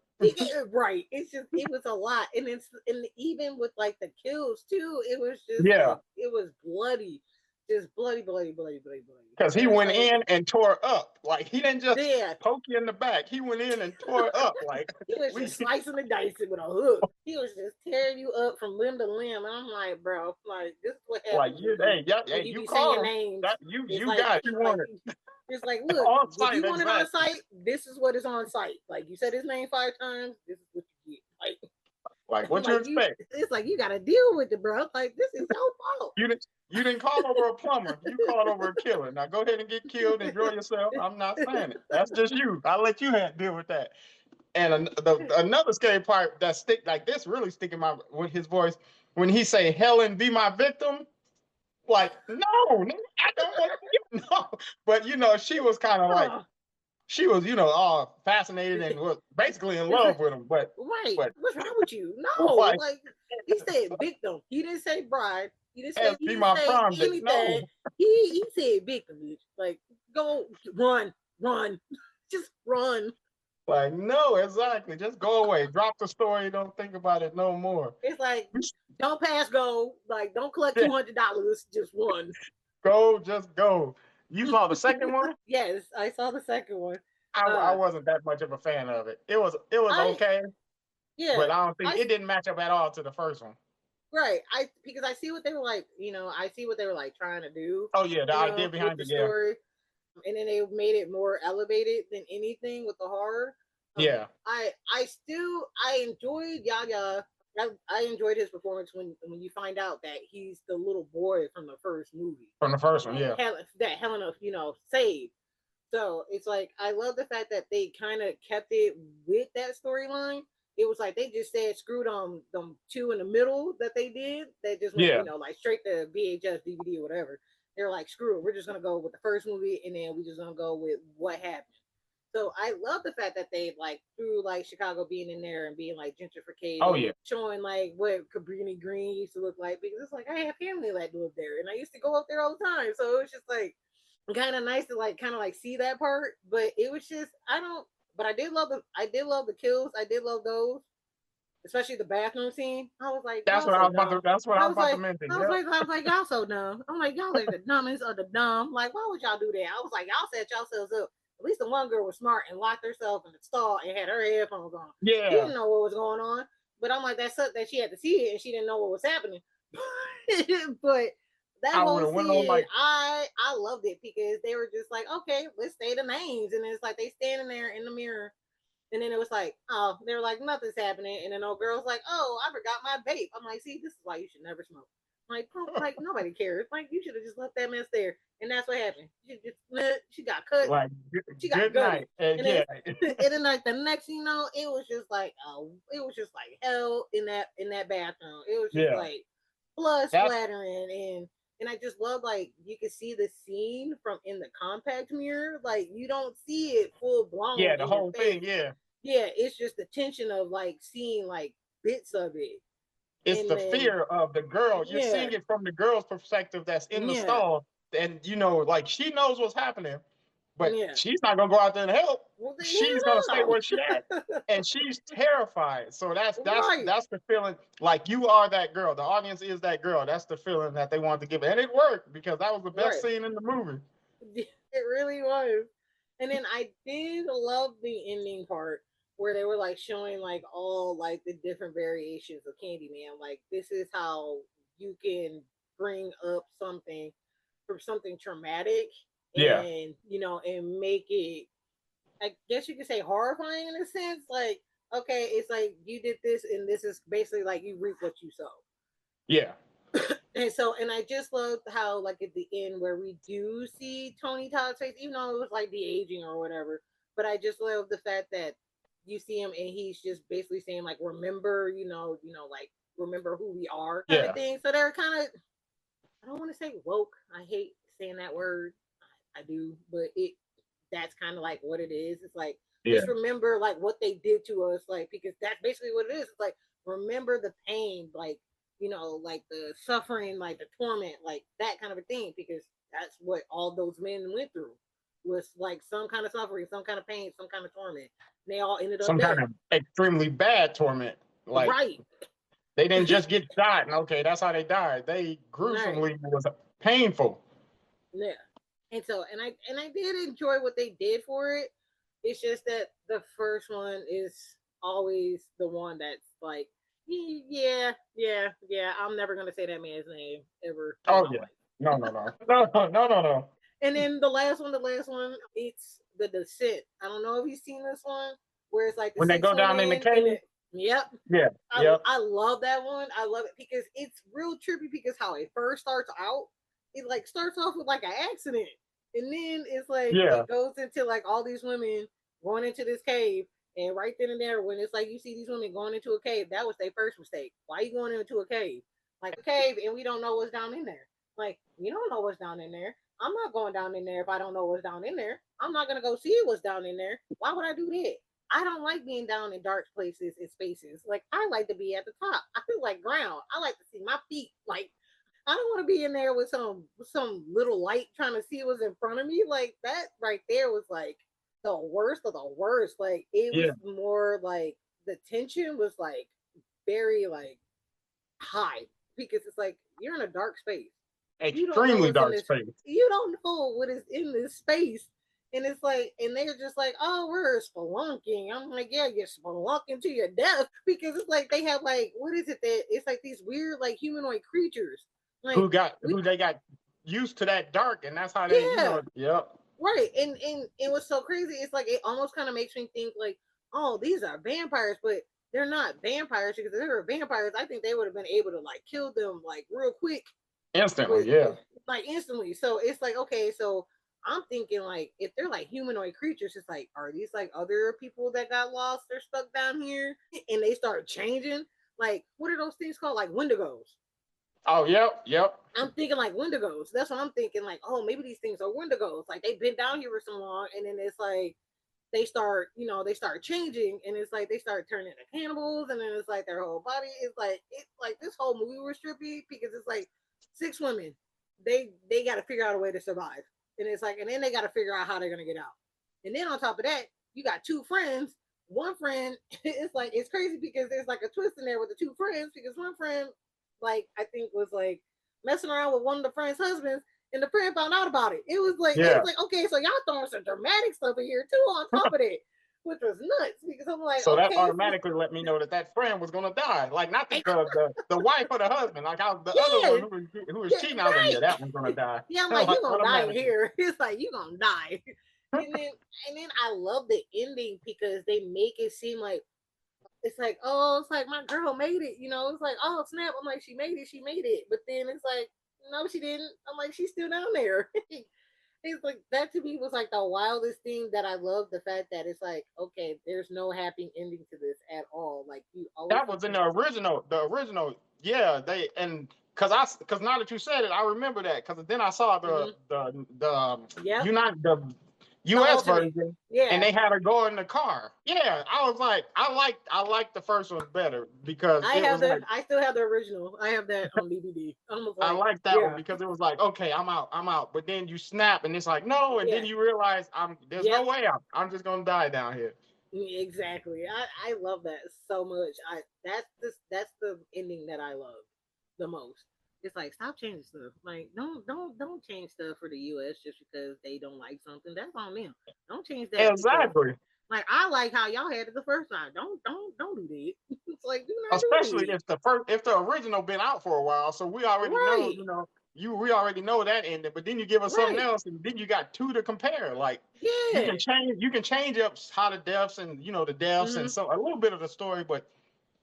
Right. It's just it was a lot, and it's and even with like the kills too, it was just Yeah. like it was bloody, just bloody, bloody, bloody, bloody, bloody. Because he And it's went like, in and tore up. Like he didn't just yeah, poke you in the back. He went in and tore up. Like he was we just slicing the dice with a hook. He was just tearing you up from limb to limb, and I'm like, bro, like this is what like happens you hey, yeah, when hey, you you be called saying him. names. That you It's you got it. You like want it. it's like, look, On if site, you want it on exactly. site, this is what is on site. Like you said his name 5 times, this is what you get. Like what you Like you, expect. it's like you got to deal with it, bro. Like this is your fault. You didn't call over a plumber. You called over a killer. Now go ahead and get killed. Enjoy yourself. I'm not saying it. That's just you. I'll let you deal with that. And another scary part that stick like this really sticking my with his voice when he say Helen be my victim. Like, no, I don't want to. No, but she was kind of like Oh, she was, all fascinated and was basically in it's love like, with him. But, right. but What's wrong with you? No, like, like he said victim. He didn't say bride. as He be didn't my say prom date. anything. No, He said victim. Like go run, just run. like, no, exactly. Just go away. Drop the story. Don't think about it no more. It's like don't pass go. Like don't collect Yeah, $200. Just run. go, just go. You saw the second one? Yes, I saw the second one. I Uh, wasn't that much of a fan of it. It was I okay, yeah, but I don't think I it didn't match up at all to the first one. right. I because I see what they were like. I see what they were like trying to do. Oh yeah, the idea With behind the it, yeah. story, and then they made it more elevated than anything with the horror. Yeah. I enjoyed Yaya. I enjoyed his performance when you find out that he's the little boy from the first movie From the first one, yeah. that Helena saved. So it's like I love the fact that they kind of kept it with that storyline. It was like they just said screw them two in the middle that they did. They just went Yeah. like straight to VHS, DVD, or whatever. They're like screw it. We're just gonna go with the first movie, and then we're just gonna go with what happened. So I love the fact that they like through like Chicago being in there and being like Oh gentrificated, yeah. showing like what Cabrini Green used to look like because it's like I have family that lived there and I used to go up there all the time. So it was just like kind of nice to like kind of like see that part, but it was just I don't. But I did love the kills. I did love those, especially the bathroom scene. I was like, That's y'all what I so was about to dumb. that's what I I was was about to like, mention. Yep. y'all so dumb. I'm like, y'all are the dumbest of the dumb. Like, why would y'all do that? I was like, y'all set yourselves up. At least the one girl was smart and locked herself in the stall and had her headphones on. She Yeah. didn't know what was going on. But I'm like, that sucked that she had to see it and she didn't know what was happening. But that I would whole have went on scene, like I loved it because they were just like, okay, let's say the names, and it's like they standing there in the mirror, and then it was like, oh, they were like, nothing's happening, and then old girl's like, oh, I forgot my vape. I'm like, see, this is why you should never smoke. Like nobody cares. Like you should have just left that mess there, and that's what happened. She got cut. like She got good gutted, night. And and then yeah. and then like the next, it was just like, it was just like hell in that bathroom. It was just Yeah. like blood That's splattering and I just love like you can see the scene from in the compact mirror. Like you don't see it full blown yeah, the in your whole thing, face. yeah. Yeah, it's just the tension of like seeing like bits of it. It's And the then fear of the girl. You're yeah, seeing it from the girl's perspective that's in the yeah, stall. And like she knows what's happening, but Yeah. she's not gonna go out there and help. Well, then She's gonna stay hell where she at, no. and she's terrified. So that's Right. that's the feeling. Like you are that girl. The audience is that girl. That's the feeling that they wanted to give it, and it worked because that was the best Right. scene in the movie. It really was. And then I did love the ending part where they were like showing like all like the different variations of Candyman. Like this is how you can bring up something from something traumatic Yeah, and and make it, I guess you could say, horrifying in a sense. Like, okay, it's like you did this and this is basically like you reap what you sow. yeah. And so, and I just loved how, like, at the end where we do see Tony Todd's face, even though it was like the aging or whatever. But I just love the fact that you see him and he's just basically saying, like, remember, like, remember who we are, kind of Yeah. thing. So they're kind of, I don't want to say woke. I hate saying that word. I do, but that's kind of like what it is. It's like, Yeah. just remember like what they did to us, like, because that's basically what it is. It's like, remember the pain, like, like the suffering, like the torment, like that kind of a thing, because that's what all those men went through, was like some kind of suffering, some kind of pain, some kind of torment. And they all ended up Some dead. kind of extremely bad torment. Like Right. they didn't just get shot and okay, that's how they died. They gruesomely was painful. Yeah. And so, and I did enjoy what they did for it. It's just that the first one is always the one that's like, yeah, yeah, yeah. I'm never gonna say that man's name ever in Oh my yeah. life. No, no, no. No, no, no, no, no. And then the last one, it's The Descent. I don't know if you've seen this one, where it's like the When they six go down in the women in cave. it. Yep. Yeah. Yep. I love that one. I love it because it's real trippy, because how it first starts out, it like starts off with like an accident. And then it's like Yeah. it goes into like all these women going into this cave. And right then and there, when it's like you see these women going into a cave, that was their first mistake. Why are you going into a cave? Like a cave and we don't know what's down in there. Like, we don't know what's down in there. I'm not going down in there if I don't know what's down in there. I'm not gonna go see what's down in there. Why would I do that? I don't like being down in dark places and spaces. Like, I like to be at the top. I feel like ground. I like to see my feet. Like, I don't want to be in there with some little light trying to see what's in front of me. Like, that right there was like the worst of the worst. Like, it was Yeah. more like the tension was like very like high, because it's like you're in a dark space. You don't know Extremely what's in dark this. space. You don't know what is in this space. And it's like, and they're just like, oh, we're spelunking. I'm like, yeah, you're spelunking to your death, because it's like they have like, what is it that it's like these weird like humanoid creatures, like Who they got used to that dark, and that's how they, yeah, yep. right. And it was so crazy. It's like it almost kind of makes me think like, oh, these are vampires, but they're not vampires, because if they were vampires, I think they would have been able to like kill them like real quick, Instantly, yeah. like instantly. So it's like, okay, so I'm thinking like if they're like humanoid creatures, it's like, are these like other people that got lost or stuck down here and they start changing? Like, what are those things called? Like Wendigos. Oh, yep. I'm thinking like Wendigos. That's what I'm thinking. Like, oh, maybe these things are Wendigos. Like they've been down here for so long, and then it's like they start, they start changing, and it's like they start turning into cannibals, and then it's like their whole body is like, it's like this whole movie was trippy, because it's like six women, they got to figure out a way to survive, and it's like, and then they got to figure out how they're gonna get out, and then on top of that, you got two friends. One friend, it's like it's crazy because there's like a twist in there with the two friends, because one friend, like I think was like messing around with one of the friends' husbands, and the friend found out about it. It was like, okay, so y'all throwing some dramatic stuff in here too on top of it, which was nuts, because I'm like, So that okay, automatically let me know that friend was gonna die. Like not the wife or the husband. Like how the yeah, other one who was cheating, I was like, yeah, that one's gonna die. Yeah, I'm like, you gonna die automatically. here. It's like you gonna die. And then I love the ending, because they make it seem like it's like, oh, it's like my girl made it, it's like, oh snap, I'm like, she made it, but then it's like, no, she didn't. I'm like, she's still down there. It's like that to me was like the wildest thing, that I love the fact that it's like, okay, there's no happy ending to this at all. Like you always That was in the original. The original, yeah. They and because now that you said it, I remember that because then I saw the yeah, United The US ultimate. version, and Yeah. they had her go in the car. Yeah, I was like, I like the first one better because it was like I still have the original. I have that on DVD. I was I like, like that one yeah, because it was like, okay, I'm out. But then you snap and it's like, no, and then yeah, you realize there's no yep, way I'm just gonna die down here. exactly. I love that so much. That's the ending that I love the most. It's like stop changing stuff. Like don't change stuff for the US just because they don't like something. That's on them. Don't change that because Exactly. like I like how y'all had it the first time. Don't do that. It's like do not do Especially that. if the original been out for a while, so we already know, Right. we already know that ending. But then you give us something Right. else, and then you got two to compare. Like Yeah. you can change up how the deaths and the deaths and Hmm. so a little bit of the story, but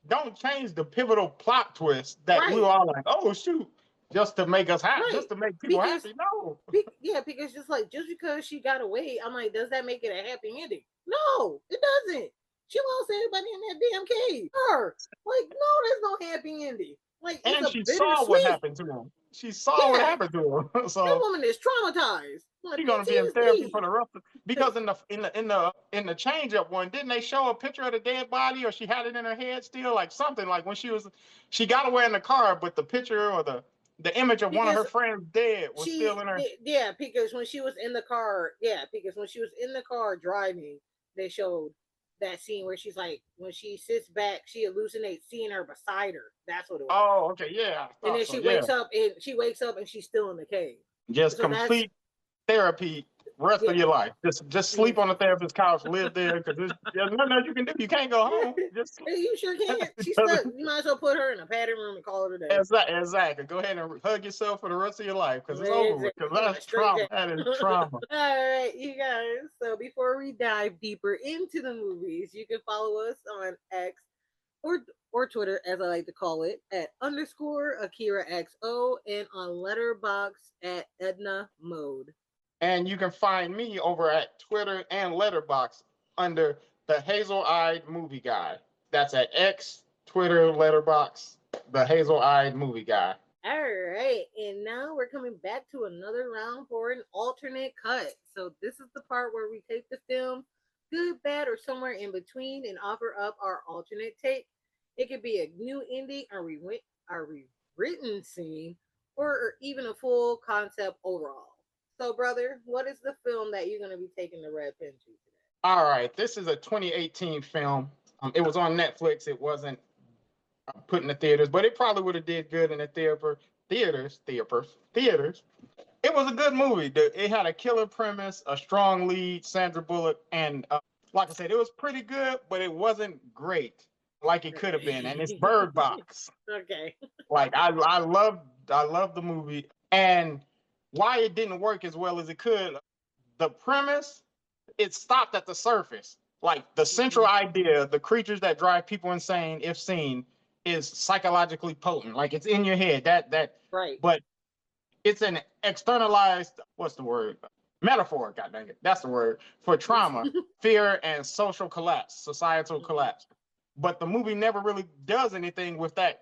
don't change the pivotal plot twist that we were Right. all like, oh shoot, just to make us happy, Right. just to make people Because happy. No, yeah, because just like just because she got away, I'm like, does that make it a happy ending? No, it doesn't. She lost everybody in that damn cave. Her. Like, no, there's no happy ending. Like, it's and a she saw what bittersweet. happened to him. She saw what Yeah. happened to him. That So woman is traumatized. Like she's gonna be in therapy for PTSD. the rest of because in the change up one, didn't they show a picture of the dead body or she had it in her head still? Like something like when she got away in the car, but the picture or the image of one of her Because friends dead was still in her. yeah, because when she was in the car, yeah, because when she was in the car driving, they showed that scene where she's like, when she sits back, she hallucinates seeing her beside her. That's what it was. Oh, okay, yeah, I And thought then so. Yeah, she wakes up and she's still in the cave. just So that's complete therapy rest of yeah. your life. Just sleep on the therapist's couch, live there because there's nothing else you can do. You can't go home. Just You sure can't. She's stuck. You might as well put her in a padded room and call it a day. exactly. Go ahead and hug yourself for the rest of your life because it's over with. Because Exactly. In a that's straight trauma. jacket. That is trauma. All right, you guys. So before we dive deeper into the movies, you can follow us on X or or Twitter, as I like to call it, at underscore Akira XO and on Letterbox at Edna Mode. And you can find me over at Twitter and Letterbox under the Hazel Eyed Movie Guy. That's at X, Twitter, Letterbox, the Hazel Eyed Movie Guy. All right, and now we're coming back to another round for an alternate cut. So this is the part where we take the film, good, bad, or somewhere in between, and offer up our alternate take. It could be a new ending, a rewritten scene, or even a full concept overall. So, brother, what is the film that you're going to be taking the red pen to today? All right, this is a 2018 film. It was on Netflix. It wasn't put in the theaters, but it probably would have did good in the theaters. It was a good movie. It had a killer premise, a strong lead, Sandra Bullock, and like I said, it was pretty good, but it wasn't great like it could have been. And it's Okay. Bird Box. Okay. Like I love the movie, and why it didn't work as well as it could. The premise, it stopped at the surface. Like the central Mhm. idea, the creatures that drive people insane, if seen, is psychologically potent. Like it's in your head. Right. But it's an externalized, what's the word? Metaphor, god dang it. That's the word for trauma, fear, and social collapse, societal Mhm. collapse. But the movie never really does anything with that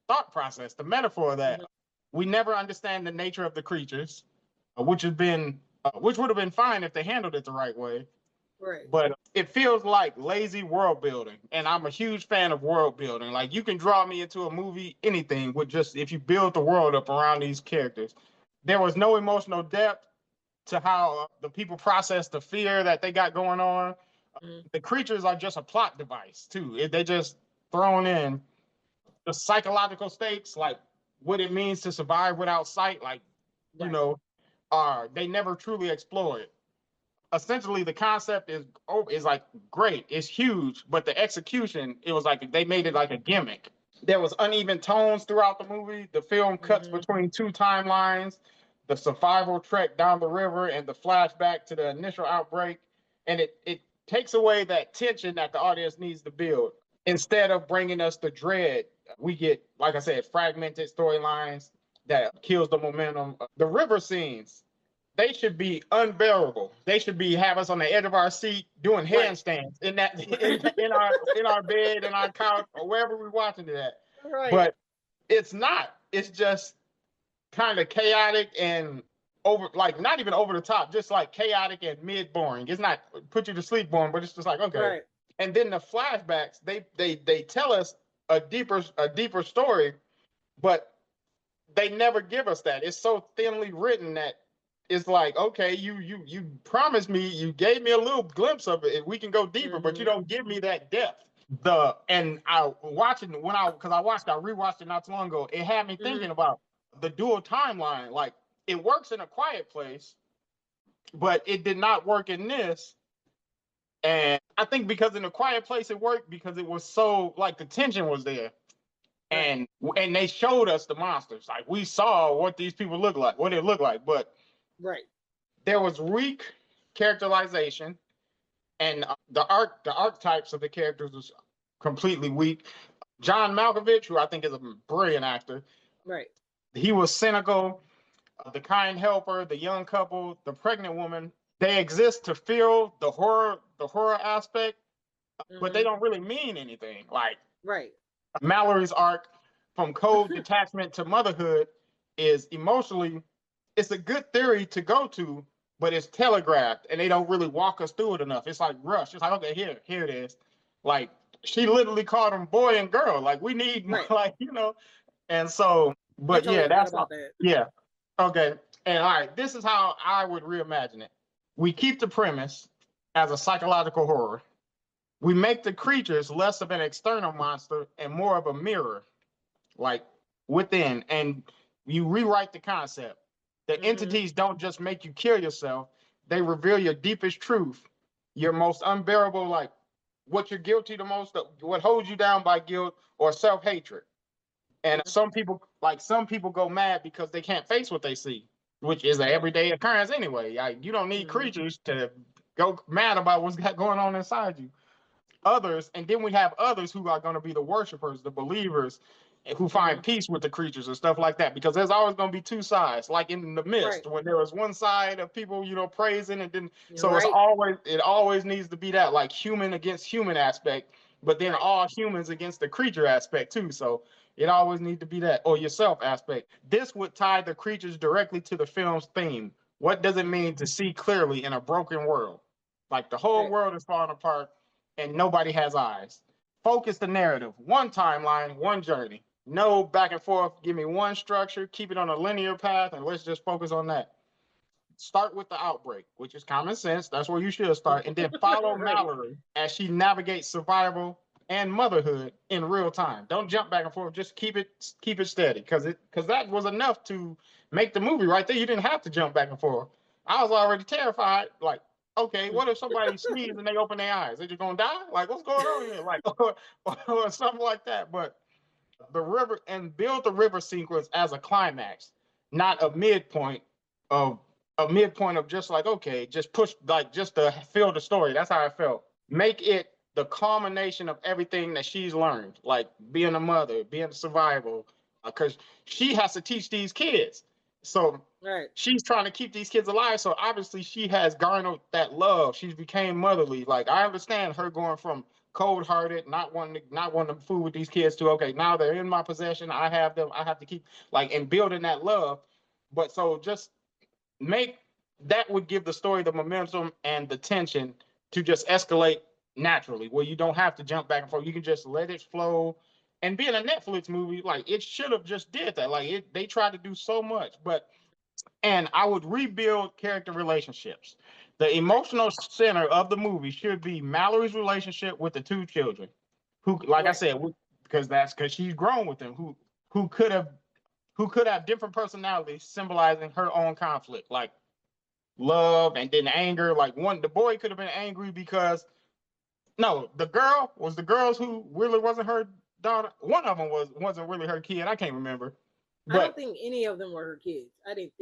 thought process, the metaphor of that. Mhm. We never understand the nature of the creatures, which would have been fine if they handled it the right way. Right. But it feels like lazy world building, and I'm a huge fan of world building. Like you can draw me into a movie, anything with just if you build the world up around these characters. There was no emotional depth to how the people process the fear that they got going on. Mhm. The creatures are just a plot device too. They just thrown in the psychological stakes, like what it means to survive without sight, like you Right. know, they never truly explore it. Essentially the concept is like great, it's huge, but the execution, it was like they made it Mhm. like a gimmick. There was uneven tones throughout the movie. The film cuts Mhm. between two timelines, the survival trek down the river and the flashback to the initial outbreak, and it takes away that tension that the audience needs to build. Instead of bringing us the dread, we get, like I said, fragmented storylines that kills the momentum. The river scenes, they should be unbearable. They should be have us on the edge of our seat doing Right. handstands in our bed, in our couch, or wherever we're watching it at. Right. But it's not. It's just kind of chaotic and over, like not even over the top, just like chaotic and mid boring. It's not put you to sleep boring, but it's just like okay. Right. And then the flashbacks, they tell us a deeper story, but they never give us that. It's so thinly written that it's like, okay, you promised me, you gave me a little glimpse of it, and we can go deeper, but you Mm-hmm. don't give me that depth. And I watching when I because I rewatched it not too long ago. It had me Mm-hmm. thinking about the dual timeline. Like it works in A Quiet Place, but it did not work in this. And I think because in A Quiet Place it worked because it was so like the tension was there. Right. And they showed us the monsters. Like we saw what these people look like, what it looked like, but Right. there was weak characterization, and the archetypes of the characters was completely weak. John Malkovich, who I think is a brilliant actor, Right. he was cynical. The kind helper, the young couple, the pregnant woman, they exist to fill the horror aspect, but they Mm-hmm. don't really mean anything. Like Right. Mallory's arc from cold detachment to motherhood is emotionally, it's a good theory to go to, but it's telegraphed and they don't really walk us through it enough. It's like rush. It's like, okay, here it is. Like she literally called them boy and girl. Like we need more, Right. like, and so, I but yeah, totally forgot that's about all. that. Yeah. Okay. And all right, this is how I would reimagine it. We keep the premise as a psychological horror. We make the creatures less of an external monster and more of a mirror, like within, and you rewrite the concept. The Mm-hmm. entities don't just make you kill yourself, they reveal your deepest truth, your most unbearable, like what you're guilty the most of, what holds you down by guilt or self-hatred. And some people go mad because they can't face what they see, which is an Right. everyday occurrence anyway. Like, you don't need Mm-hmm. creatures to go mad about what's going on inside you. Others, and then we have others who are going to be the worshipers, the believers, who Mm-hmm. find peace with the creatures and stuff like that. Because there's always going to be two sides, like in the Right. mist, when there was one side of people, praising, and then You're so right. it always needs to be that like human against human aspect, but then Right. all humans against the creature aspect too. So it always needs to be that, or yourself aspect. This would tie the creatures directly to the film's theme. What does it mean to see clearly in a broken world? Like the whole Right. world is falling apart and nobody has eyes. Focus the narrative. One timeline, one journey. No back and forth. Give me one structure. Keep it on a linear path, and let's just focus on that. Start with the outbreak, which is common sense. That's where you should start, and then follow Right. Mallory as she navigates survival and motherhood in real time. Don't jump back and forth. Just keep it steady, because that was enough to make the movie right there. You didn't have to jump back and forth. I was already terrified. Like, okay, what if somebody sneezes and they open their eyes? They just gonna die? Like, what's going on here? Like, or something like that. But the river, and build the river sequence as a climax, not a midpoint of just like, okay, just push, like just to fill the story. That's how I felt. Make it the culmination of everything that she's learned, like being a mother, being a survival, because she has to teach these kids. So Right. she's trying to keep these kids alive. So obviously she has garnered that love. She's became motherly. Like I understand her going from cold-hearted, not wanting to fool with these kids to, okay, now they're in my possession. I have them. I have to keep, like, and building that love. But so just make that would give the story the momentum and the tension to just escalate naturally, where you don't have to jump back and forth. You can just let it flow. And being a Netflix movie, like it should have just did that. Like they tried to do so much, but and I would rebuild character relationships. The Right. emotional center of the movie should be Mallory's relationship with the two children, who, like I Right. said, because she's grown with them, who could have different personalities symbolizing her own conflict, like love and then anger. Like the boy could have been angry because no, the girls who really wasn't her daughter. One of them wasn't really her kid. I can't remember, I don't but think any of them were her kids. I didn't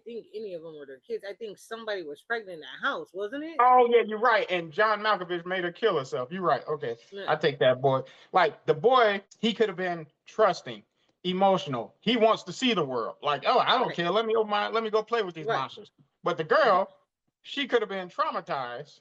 think any of them were their kids. I think somebody was pregnant in that house, wasn't it? oh yeah, you're right. And John Malkovich made her kill herself. You're right. Okay, Yeah. I take that boy. Like the boy, he could have been trusting, emotional. He wants to see the world. Like, oh, I don't Right. care. Let me go play with these Right. monsters. But the girl, she could have been traumatized,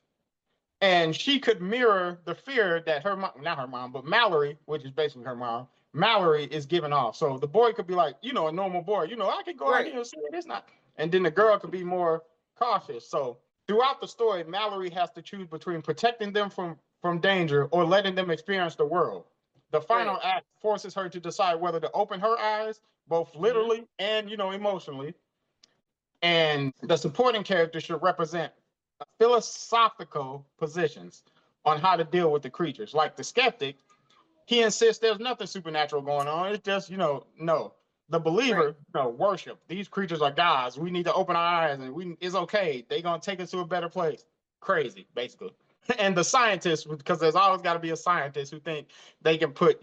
and she could mirror the fear that her mom, not her mom, but Mallory, which is basically her mom, Mallory is giving off. So the boy could be like, a normal boy, I could go out Right. here and see it. It's not. and then the girl could be more cautious. So throughout the story, Mallory has to choose between protecting them from danger or letting them experience the world. The final act forces her to decide whether to open her eyes, both literally and emotionally. And the supporting characters should represent philosophical positions on how to deal with the creatures. Like the skeptic, he insists there's nothing supernatural going on. It's just, no. The believer, worship. These creatures are gods. We need to open our eyes, and it's okay. They're gonna take us to a better place. Crazy, basically. And the scientists, because there's always got to be a scientist who think they can put,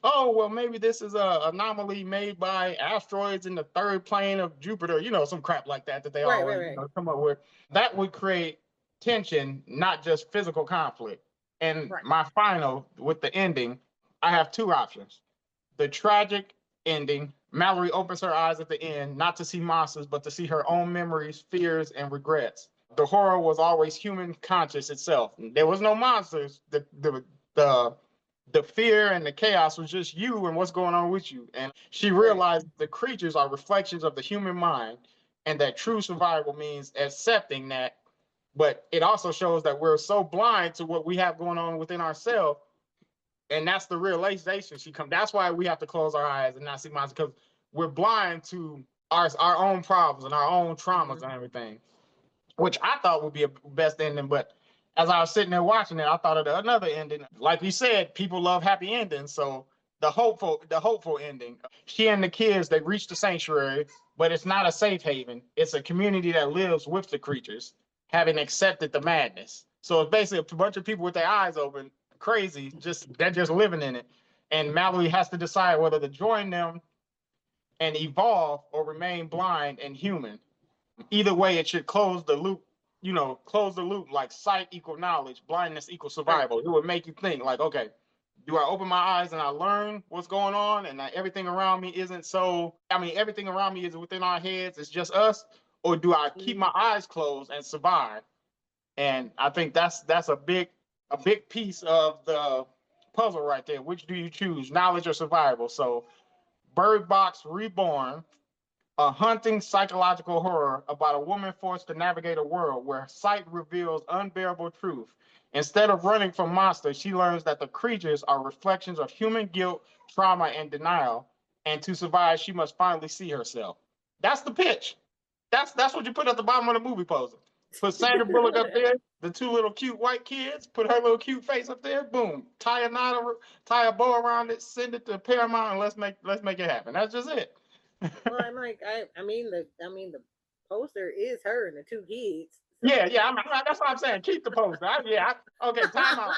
oh, well, maybe this is a anomaly made by asteroids in the third plane of Jupiter, some crap like that they always come up with. That would create tension, not just physical conflict. And my final, with the ending, I have two options. The tragic ending, Mallory opens her eyes at the end, not to see monsters, but to see her own memories, fears, and regrets. The horror was always human conscious itself. There was no monsters. The fear and the chaos was just you and what's going on with you. And she realized the creatures are reflections of the human mind, and that true survival means accepting that. But it also shows that we're so blind to what we have going on within ourselves. And that's the realization That's why we have to close our eyes and not see monsters, because we're blind to our own problems and our own traumas and everything, which I thought would be a best ending. But as I was sitting there watching it, I thought of another ending. Like we said, people love happy endings. So the hopeful ending. She and the kids, they reach the sanctuary, but it's not a safe haven. It's a community that lives with the creatures, having accepted the madness. So it's basically a bunch of people with their eyes open, crazy, they're just living in it. And Mallory has to decide whether to join them and evolve or remain blind and human. Either way, it should close the loop, like sight equal knowledge, blindness equal survival. It would make you think like, okay, do I open my eyes and I learn what's going on and everything around me isn't everything around me is within our heads, it's just us, or do I keep my eyes closed and survive? And I think that's a big piece of the puzzle right there. Which do you choose, knowledge or survival? So Bird Box Reborn, a haunting psychological horror about a woman forced to navigate a world where sight reveals unbearable truth. Instead of running from monsters, she learns that the creatures are reflections of human guilt, trauma, and denial. And to survive, she must finally see herself. That's the pitch. That's what you put at the bottom of the movie poster. Put Sandra Bullock up there, the two little cute white kids, put her little cute face up there, boom, tie a bow around it, send it to Paramount, and let's make it happen. That's just it. Well, I'm like, I mean the poster is her and the two kids. So. Yeah, that's what I'm saying. Keep the poster. Okay, time out.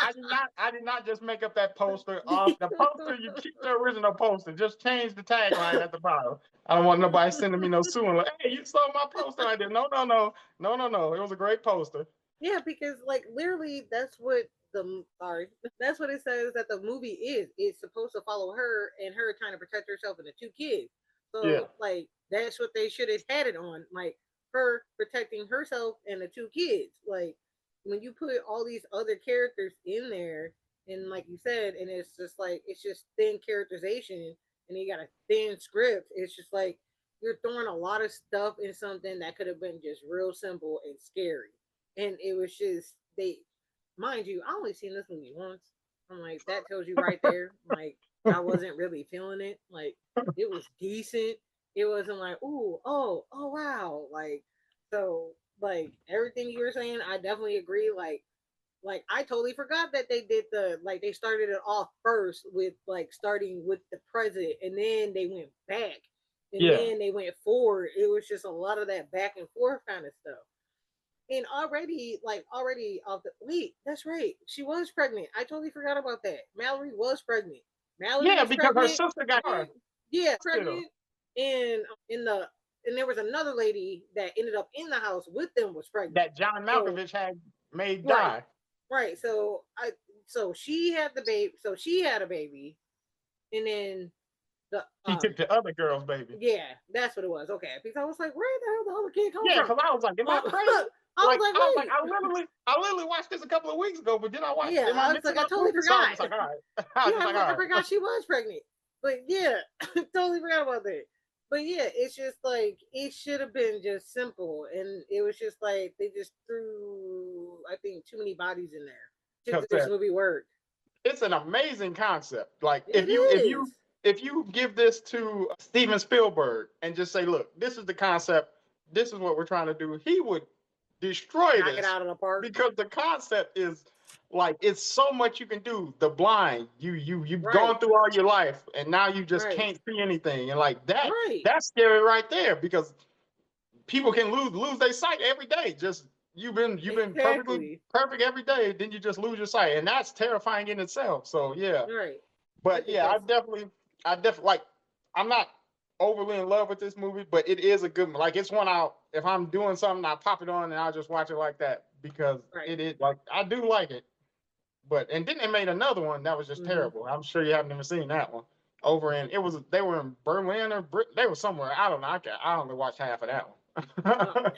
I did not just make up that poster. The poster, you keep the original poster. Just change the tagline at the bottom. I don't want nobody sending me no suing. Like, hey, you stole my poster. I did. No. It was a great poster. Yeah, because like literally, that's what that's what it says that the movie is. It's supposed to follow her and her trying to protect herself and the two kids. So like that's what they should have had it on. Like her protecting herself and the two kids. Like when you put all these other characters in there, and like you said, and it's just like it's just thin characterization, and you got a thin script. It's just like you're throwing a lot of stuff in something that could have been just real simple and scary. And it was just mind you, I only seen this movie once. I'm like, that tells you right there. Like I wasn't really feeling it. Like it was decent. It wasn't like, oh wow. Like so like everything you were saying, I definitely agree. Like I totally forgot that they did they started it off first with like starting with the present and then they went back and then they went forward. It was just a lot of that back and forth kind of stuff. And already off the wait, that's right. She was pregnant. I totally forgot about that. Mallory was pregnant. Mallory was because pregnant. her sister got her. Yeah, pregnant. And there was another lady that ended up in the house with them was pregnant. That John Malkovich had made die. Right. So she had the baby. So she had a baby, and then she took the other girl's baby. Yeah, that's what it was. Okay, because I was like, where the hell the other kid come from? Yeah, because I was like, am I crazy? I literally watched this a couple of weeks ago, but then I watched. Yeah, I was like, I totally forgot. I forgot she was pregnant. But yeah, totally forgot about that. But yeah, it's just like it should have been just simple, and it was just like they just threw, I think, too many bodies in there. Just this Because movie worked. it's an amazing concept. Like It is. if you give this to Steven Spielberg and just say, look, this is the concept, this is what we're trying to do, he would destroy Knock it this out of the park. because the concept is like it's so much you can do. The blind, you've Right. gone through all your life and now you just Right. can't see anything. And like Right. that's scary right there because people can lose their sight every day. Just you've been perfectly Exactly. perfect every day, then you just lose your sight. And that's terrifying in itself. So yeah. Right. I But think yeah, that's I definitely like. I'm not overly in love with this movie, but it is a good. Like it's one I'll if I'm doing something, I pop it on and I'll just watch it like that because right. it is like I do like it. But and then they made another one that was just Mm-hmm. terrible. I'm sure you haven't even seen that one. Over in they were in Berlin or they were somewhere. I don't know. I only watched half of that No, one.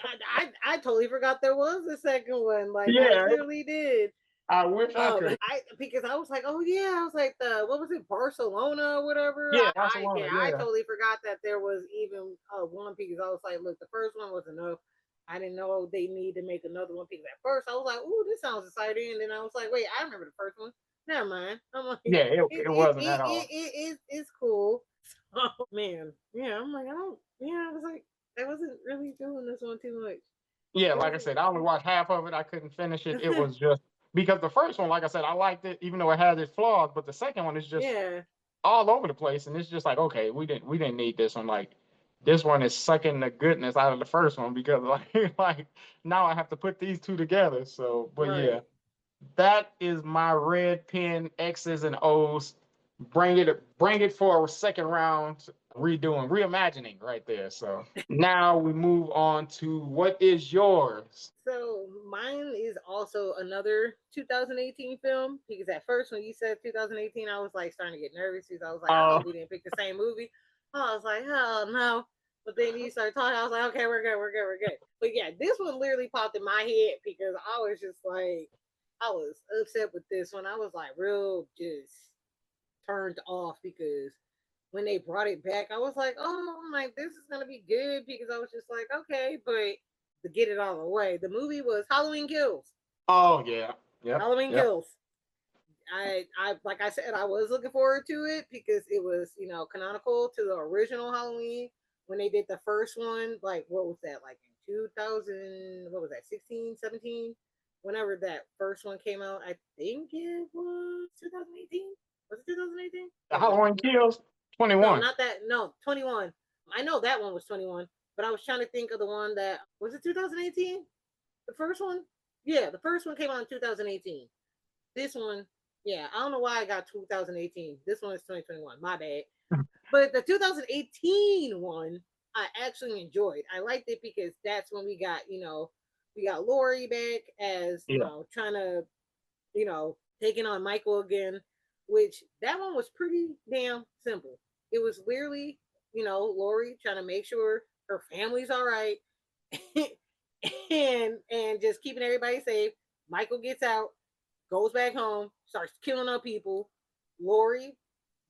I totally forgot there was a second one. Like I Yeah, literally did. I wish I could. I because I was like, oh yeah, I was like the what was it, Barcelona or whatever. Yeah, Yeah, Barcelona. I Yeah, totally forgot that there was even one because I was like, look, the first one was enough. I didn't know they need to make another one because at first I was like, oh, this sounds exciting, and then I was like, wait, I remember the first one. Never mind. I'm like, yeah. It wasn't at all. it's cool. Oh man, yeah. I'm like, I don't. Yeah, I was like, I wasn't really doing this one too much. Yeah, It like I said, I only watched half of it. I couldn't finish it. It was. was just because the first one, like I said, I liked it, even though it had its flaws. But the second one is just Yeah. all over the place, and it's just like, okay, we didn't need this one. Like this one is sucking the goodness out of the first one because like now I have to put these two together. So, but yeah, Right. that is my red pen X's and O's. Bring it for a second round redoing, reimagining right there. So now we move on to what is yours? So mine is also another 2018 film because at first when you said 2018, I was like starting to get nervous because I was like, I Uh, hope we didn't pick the same movie. I was like, oh no. But then you started talking, I was like, okay, we're good, we're good, we're good. But yeah, this one literally popped in my head because I was just like, I was upset with this one. I was like, real just turned off because when they brought it back, I was like, oh, I'm like, this is gonna be good because I was just like, okay, but to get it out of the way, the movie was Halloween Kills. oh yeah, yep, Halloween yep. Kills. I like I said, I was looking forward to it because it was, canonical to the original Halloween when they did the first one. Like, what was that? Like in 2000, what was that? 16, 17. Whenever that first one came out, I think it was 2018. Was it 2018? The Or was Halloween it Kills no, 21. not that. No, 21. I know that one was 21, but I was trying to think of the one that was it 2018? The first one? Yeah, the first one came out in 2018. This one, yeah, I don't know why I got 2018. This one is 2021. My bad. But the 2018 one, I actually enjoyed. I liked it because that's when we got Laurie back as, Yeah, trying to, taking on Michael again, which that one was pretty damn simple. It was literally, Laurie trying to make sure her family's all right and just keeping everybody safe. Michael gets out, goes back home, starts killing up people. Lori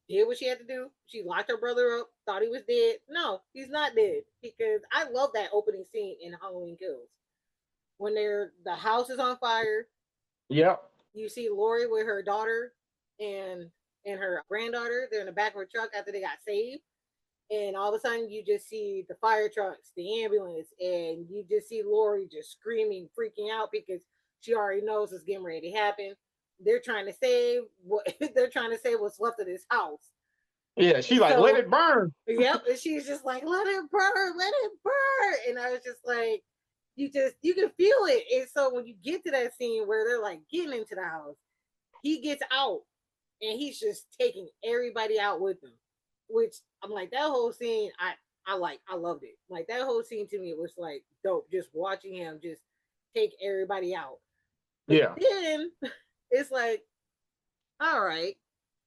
did what she had to do. She locked her brother up, thought he was dead. No, he's not dead because I love that opening scene in Halloween Kills when the house is on fire. yep, You see Lori with her daughter and her granddaughter. They're in the back of a truck after they got saved. And all of a sudden, you just see the fire trucks, the ambulance, and you just see Lori just screaming, freaking out because she already knows it's getting ready to happen. They're trying to save what they're trying to save what's left of this house. yeah. She like let So, it burn. yep, and she's just like, "Let it burn, let it burn," and I was just like, you can feel it. And so when you get to that scene where they're like getting into the house, he gets out and he's just taking everybody out with him. Which I'm like, that whole scene, I loved it. Like that whole scene to me, it was like dope. Just watching him just take everybody out. But Yeah, then it's like, all right,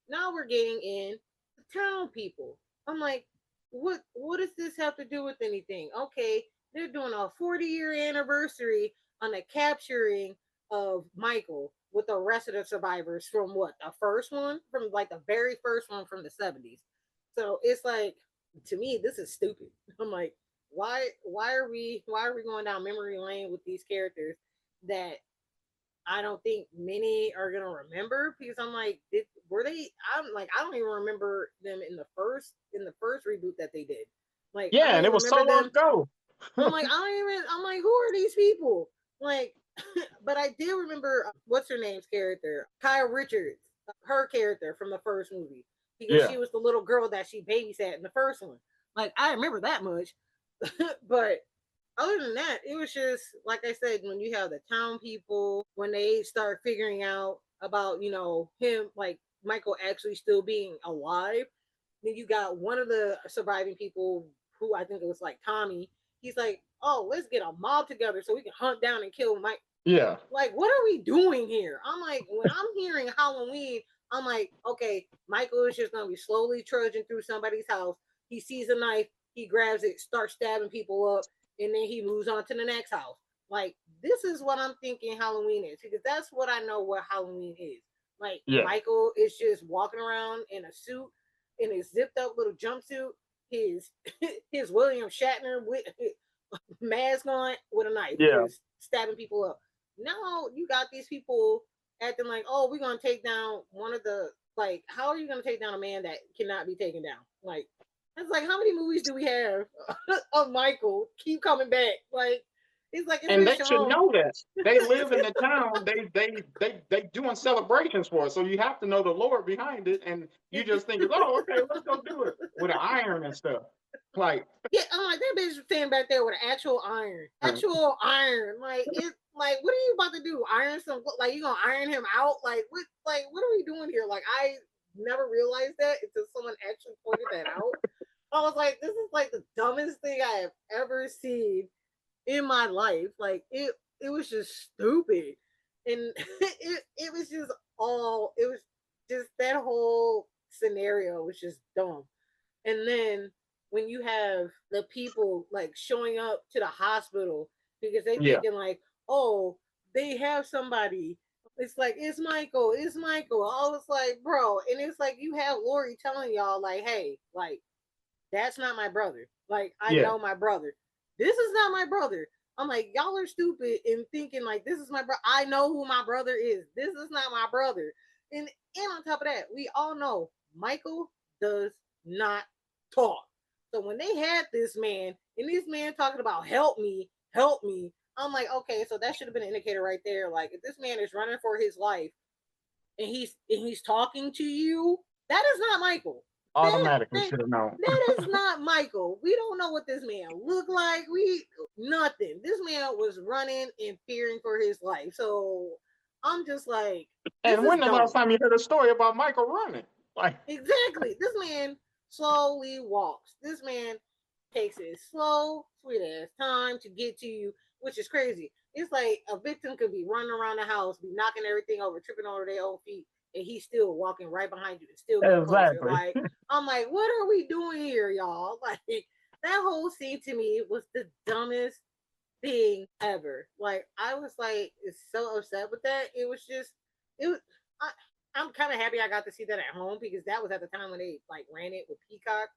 now we're getting in the town people. I'm like, what does this have to do with anything? Okay, they're doing a 40-year anniversary on the capturing of Michael with the rest of the survivors from what the first one from like the very first one from the 70s. So it's like to me, this is stupid. I'm like, why are we going down memory lane with these characters that I don't think many are gonna remember, because I'm like, were they? I'm like, I don't even remember them in the first reboot that they did. Like, I Yeah, don't and it even was so remember long them. ago. I'm like, I don't even. I'm like, who are these people? Like, but I did remember what's her name's character, Kyle Richards, her character from the first movie, because Yeah. she was the little girl that she babysat in the first one. Like, I remember that much, but other than that, it was just like I said, when you have the town people, when they start figuring out about, him, like Michael actually still being alive. Then you got one of the surviving people, who I think it was like Tommy. He's like, "Oh, let's get a mob together so we can hunt down and kill Mike." Yeah. Like, what are we doing here? I'm like, when I'm hearing Halloween, I'm like, okay, Michael is just gonna be slowly trudging through somebody's house. He sees a knife, he grabs it, starts stabbing people up, and then he moves on to the next house. Like, this is what I'm thinking Halloween is, because that's what I know what Halloween is. Like, Yeah. Michael is just walking around in a suit, in his zipped up little jumpsuit, his his William Shatner with mask on, with a knife, Yeah. just stabbing people up. Now you got these people acting like, oh, we're gonna take down one of the, like, how are you gonna take down a man that cannot be taken down? Like, it's like, how many movies do we have of Michael keep coming back? Like, it's like it's And been they should shown. know that. They live in the town. They doing celebrations for it. So you have to know the lore behind it. And you just think, oh, okay, let's go do it with an iron and stuff. Like, Yeah, I'm like, that bitch standing back there with an actual iron. Like, it, like, what are you about to do? Iron some, like, you gonna iron him out? What are we doing here? Like, I never realized that until someone actually pointed that out. I was like, this is like the dumbest thing I have ever seen in my life. Like, it was just stupid, and it was just it was just, that whole scenario was just dumb. And then when you have the people like showing up to the hospital because they yeah. thinking like, oh, they have somebody. It's like, it's Michael. I was like, bro, and it's like, you have Lori telling y'all like, hey, like, that's not my brother. Like, I Yeah. know my brother. This is not my brother. I'm like, y'all are stupid in thinking like this is my brother. I know who my brother is. This is not my brother. And on top of that, we all know Michael does not talk. So when they had this man, and this man talking about help me, I'm like, okay, so that should have been an indicator right there. Like, if this man is running for his life and he's talking to you, that is not Michael. That Automatically that should have known. that is not Michael. We don't know what this man looked like. We nothing. This man was running and fearing for his life. So I'm just like, this And is when the last dumb. time you heard a story about Michael running? Like, Exactly. This man slowly walks. This man takes his slow, sweet ass time to get to you, which is crazy. It's like a victim could be running around the house, be knocking everything over, tripping over their own feet, and he's still walking right behind you and still getting closer. exactly. Like, I'm like, what are we doing here, y'all? Like, that whole scene to me was the dumbest thing ever. Like, I was like, so upset with that. It was just, it was. I, I'm kind of happy I got to see that at home, because that was at the time when they like ran it with Peacock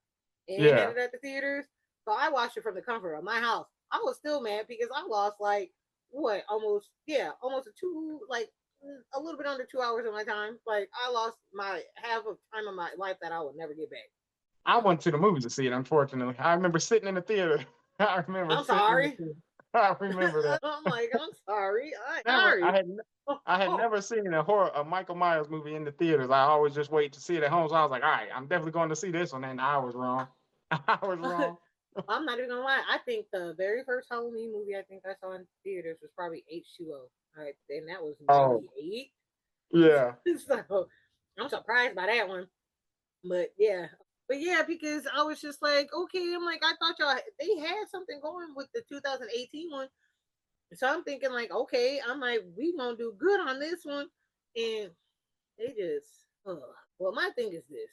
and had Yeah. it at the theaters. So I watched it from the comfort of my house. I was still mad because I lost like what, almost a little bit under 2 hours of my time. Like, I lost my half of time of my life that I would never get back. I went to the movies to see it, unfortunately. I remember sitting in the theater. I remember I'm sitting in the sorry. theater. I remember that. I'm like, I'm sorry. I'm Never, sorry. I had never seen a Michael Myers movie in the theaters. I always just wait to see it at home. So I was like, all right, I'm definitely going to see this one. And I was wrong. I was wrong. I'm not even gonna lie. I think the very first Halloween movie I think I saw in theaters was probably H2O. All right, and that was Oh, '98. yeah. So I'm surprised by that one. But yeah, because I was just like, okay, I'm like, I thought y'all they had something going with the 2018 one, so I'm thinking like, okay, I'm like, we gonna do good on this one, and they just, well, my thing is this: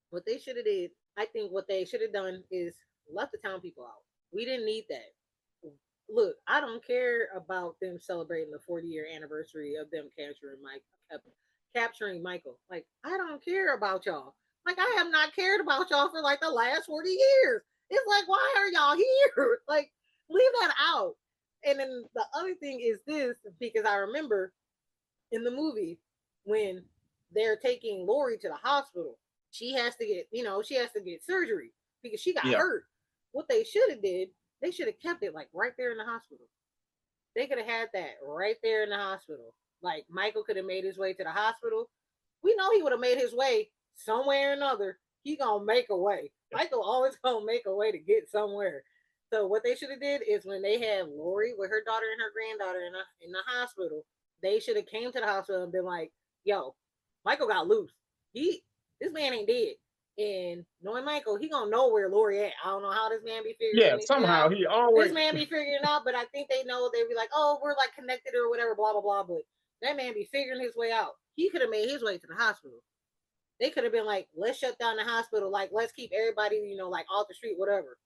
what they should have did, I think, what they should have done is left the town people out. We didn't need that. Look, I don't care about them celebrating the 40-year anniversary of them capturing Michael. Like, I don't care about y'all. Like, I have not cared about y'all for like the last 40 years. It's like, why are y'all here? Like, leave that out. And then the other thing is this, because I remember in the movie when they're taking Lori to the hospital, she has to get, she has to get surgery because she got Yeah. hurt. What they should have did, they should have kept it like right there in the hospital. They could have had that right there in the hospital. Like, Michael could have made his way to the hospital. We know he would have made his way somewhere or another. He gonna make a way. Michael always gonna make a way to get somewhere. So what they should have did is when they had Lori with her daughter and her granddaughter in the hospital, they should have came to the hospital and been like, "Yo, Michael got loose. This man ain't dead." And knowing Michael, he gonna know where Lori at. I don't know how this man be figuring Yeah, this shit somehow out. he This always. man be figuring it out, but I think they know they'd be like, "Oh, we're like connected or whatever, blah blah blah." But that man be figuring his way out. He could have made his way to the hospital. They could have been like, "Let's shut down the hospital. Like, let's keep everybody, like off the street, whatever."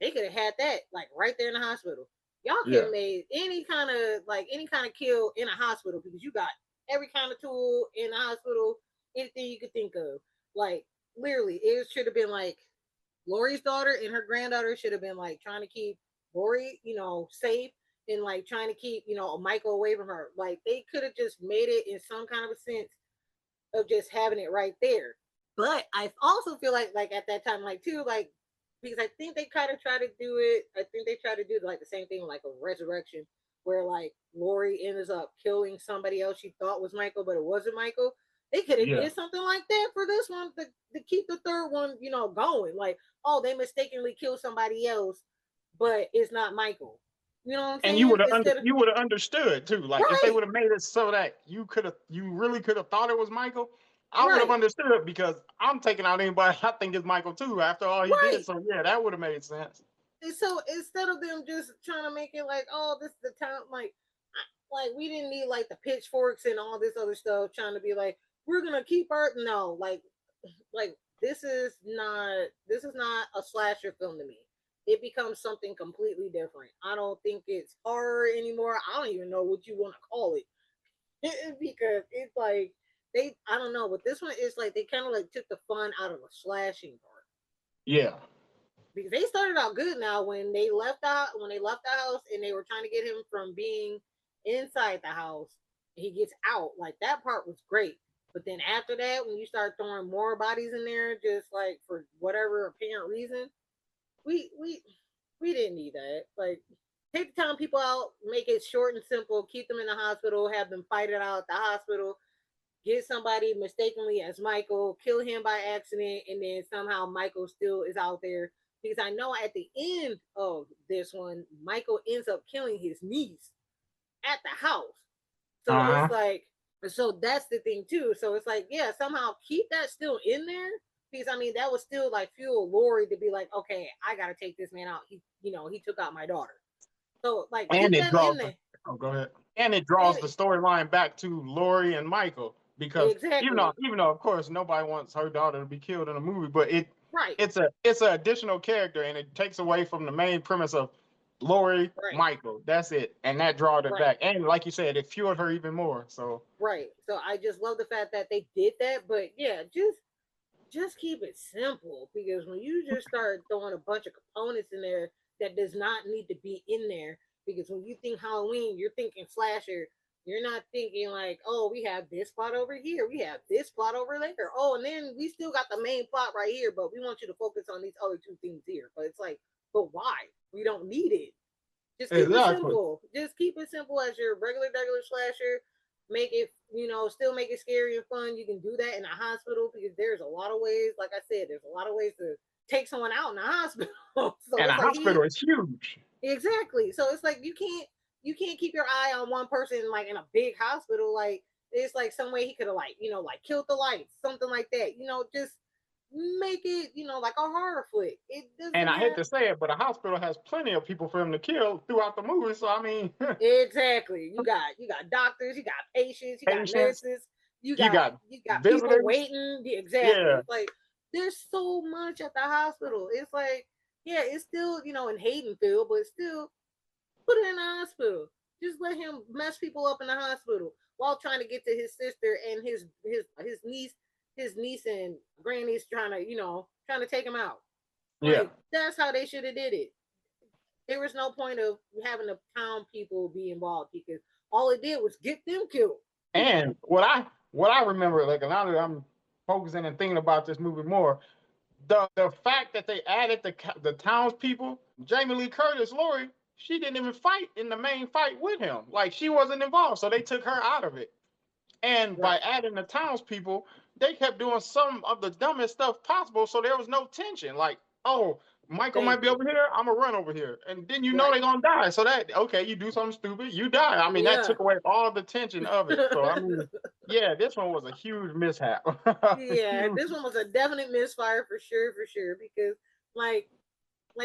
They could have had that like right there in the hospital. Y'all could Yeah. have made any kind of kill in a hospital because you got every kind of tool in the hospital, anything you could think of. Like, literally, it should have been like Lori's daughter and her granddaughter should have been like trying to keep Lori, safe and like trying to keep, Michael away from her. Like, they could have just made it in some kind of a sense of just having it right there. But I also feel like at that time, like too, like, because I think they kind of try to do it. I think they try to do like the same thing, like a resurrection, where like Lori ends up killing somebody else she thought was Michael, but it wasn't Michael. They could have Yeah. did something like that for this one to keep the third one, going. Like, oh, they mistakenly killed somebody else, but it's not Michael. You know what I'm And saying? you would have understood too. Like if they Right, would have made it so that you really could have thought it was Michael, I would have right, understood because I'm taking out anybody I think is Michael too after all he did. right. So yeah, that would have made sense. And so instead of them just trying to make it like, oh, this is the time, like we didn't need like the pitchforks and all this other stuff, trying to be like, we're gonna keep our no, like this is not a slasher film to me. It becomes something completely different. I don't think it's horror anymore. I don't even know what you want to call it because it's like I don't know, but this one is like they kind of like took the fun out of the slashing part Yeah. because they started out good. Now when they left the house and they were trying to get him from being inside the house, he gets out. Like, that part was great. But then after that, when you start throwing more bodies in there, just like for whatever apparent reason, we didn't need that. Like, take the time people out, make it short and simple, keep them in the hospital, have them fight it out at the hospital, get somebody mistakenly as Michael, kill him by accident, and then somehow Michael still is out there. Because I know at the end of this one, Michael ends up killing his niece at the house. So Uh it's huh. like, so that's the thing too. So it's like, yeah, somehow keep that still in there. Because I mean, that was still like fuel Lori to be like, okay, I gotta take this man out. He took out my daughter. So like, And keep it that in draws. there. Oh, go ahead. And it draws And the storyline back to Lori and Michael because exactly. even though of course nobody wants her daughter to be killed in a movie, but Right. it's an additional character and it takes away from the main premise of Lori, Right. Michael. That's it, and that drawed it Right. back. And like you said, it fueled her even more. So Right. So I just love the fact that they did that. But yeah, just keep it simple because when you just start throwing a bunch of components in there that does not need to be in there, because when you think Halloween, you're thinking slasher. You're not thinking like, oh, we have this plot over here, we have this plot over there. Oh, and then we still got the main plot right here, but we want you to focus on these other two things here. But it's like, but why? We don't need it. Just keep it exactly. simple. Just keep it simple as your regular slasher. Make it, still make it scary and fun. You can do that in a hospital because there's a lot of ways. Like I said, there's a lot of ways to take someone out in a hospital. So And a it's like hospital is huge. exactly. So it's like you can't keep your eye on one person like in a big hospital. Like, it's like some way he could have like like killed the lights, something like that. Just make it like a horror flick. It And doesn't I hate have to say it, but a hospital has plenty of people for him to kill throughout the movie. So I mean, exactly. You got doctors, you got patients, you got patients, nurses, you you got got you got people visitors. waiting. Exactly. Yeah, It's like there's so much at the hospital. It's like, yeah, it's still, in Haydenfield, but still put it in the hospital. Just let him mess people up in the hospital while trying to get to his sister and his niece, his niece and granny's trying to, trying to take him out. Yeah. Like that's how they should have did it. There was no point of having the town people be involved because all it did was get them killed. And what I remember, like now that I'm focusing and thinking about this movie more, the fact that they added the townspeople, Jamie Lee Curtis, Lori, she didn't even fight in the main fight with him. Like she wasn't involved, so they took her out of it. And by Right. adding the townspeople, they kept doing some of the dumbest stuff possible, so there was no tension. Like, oh, Michael might Thank be you. over here, I'm gonna run over here, and then you know Right. they're gonna die. So that okay, you do something stupid, you die. I mean, that Yeah. took away all the tension of it. So I mean, yeah, this one was a huge mishap. Yeah, Huge. this one was a definite misfire for sure. Because like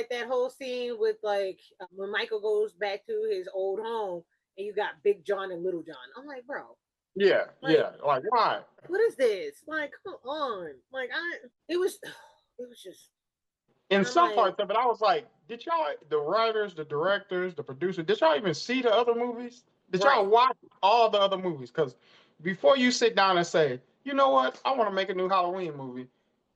that whole scene with like when Michael goes back to his old home and you got Big John and Little John. I'm like, bro, Yeah, like yeah. Like why? what is this? Like, come on. Like it was it was just In I'm some like, parts of it, I was like, did y'all, the writers, the directors, the producers, did y'all even see the other movies? Did y'all right. watch all the other movies? Because before you sit down and say, you know what, I want to make a new Halloween movie,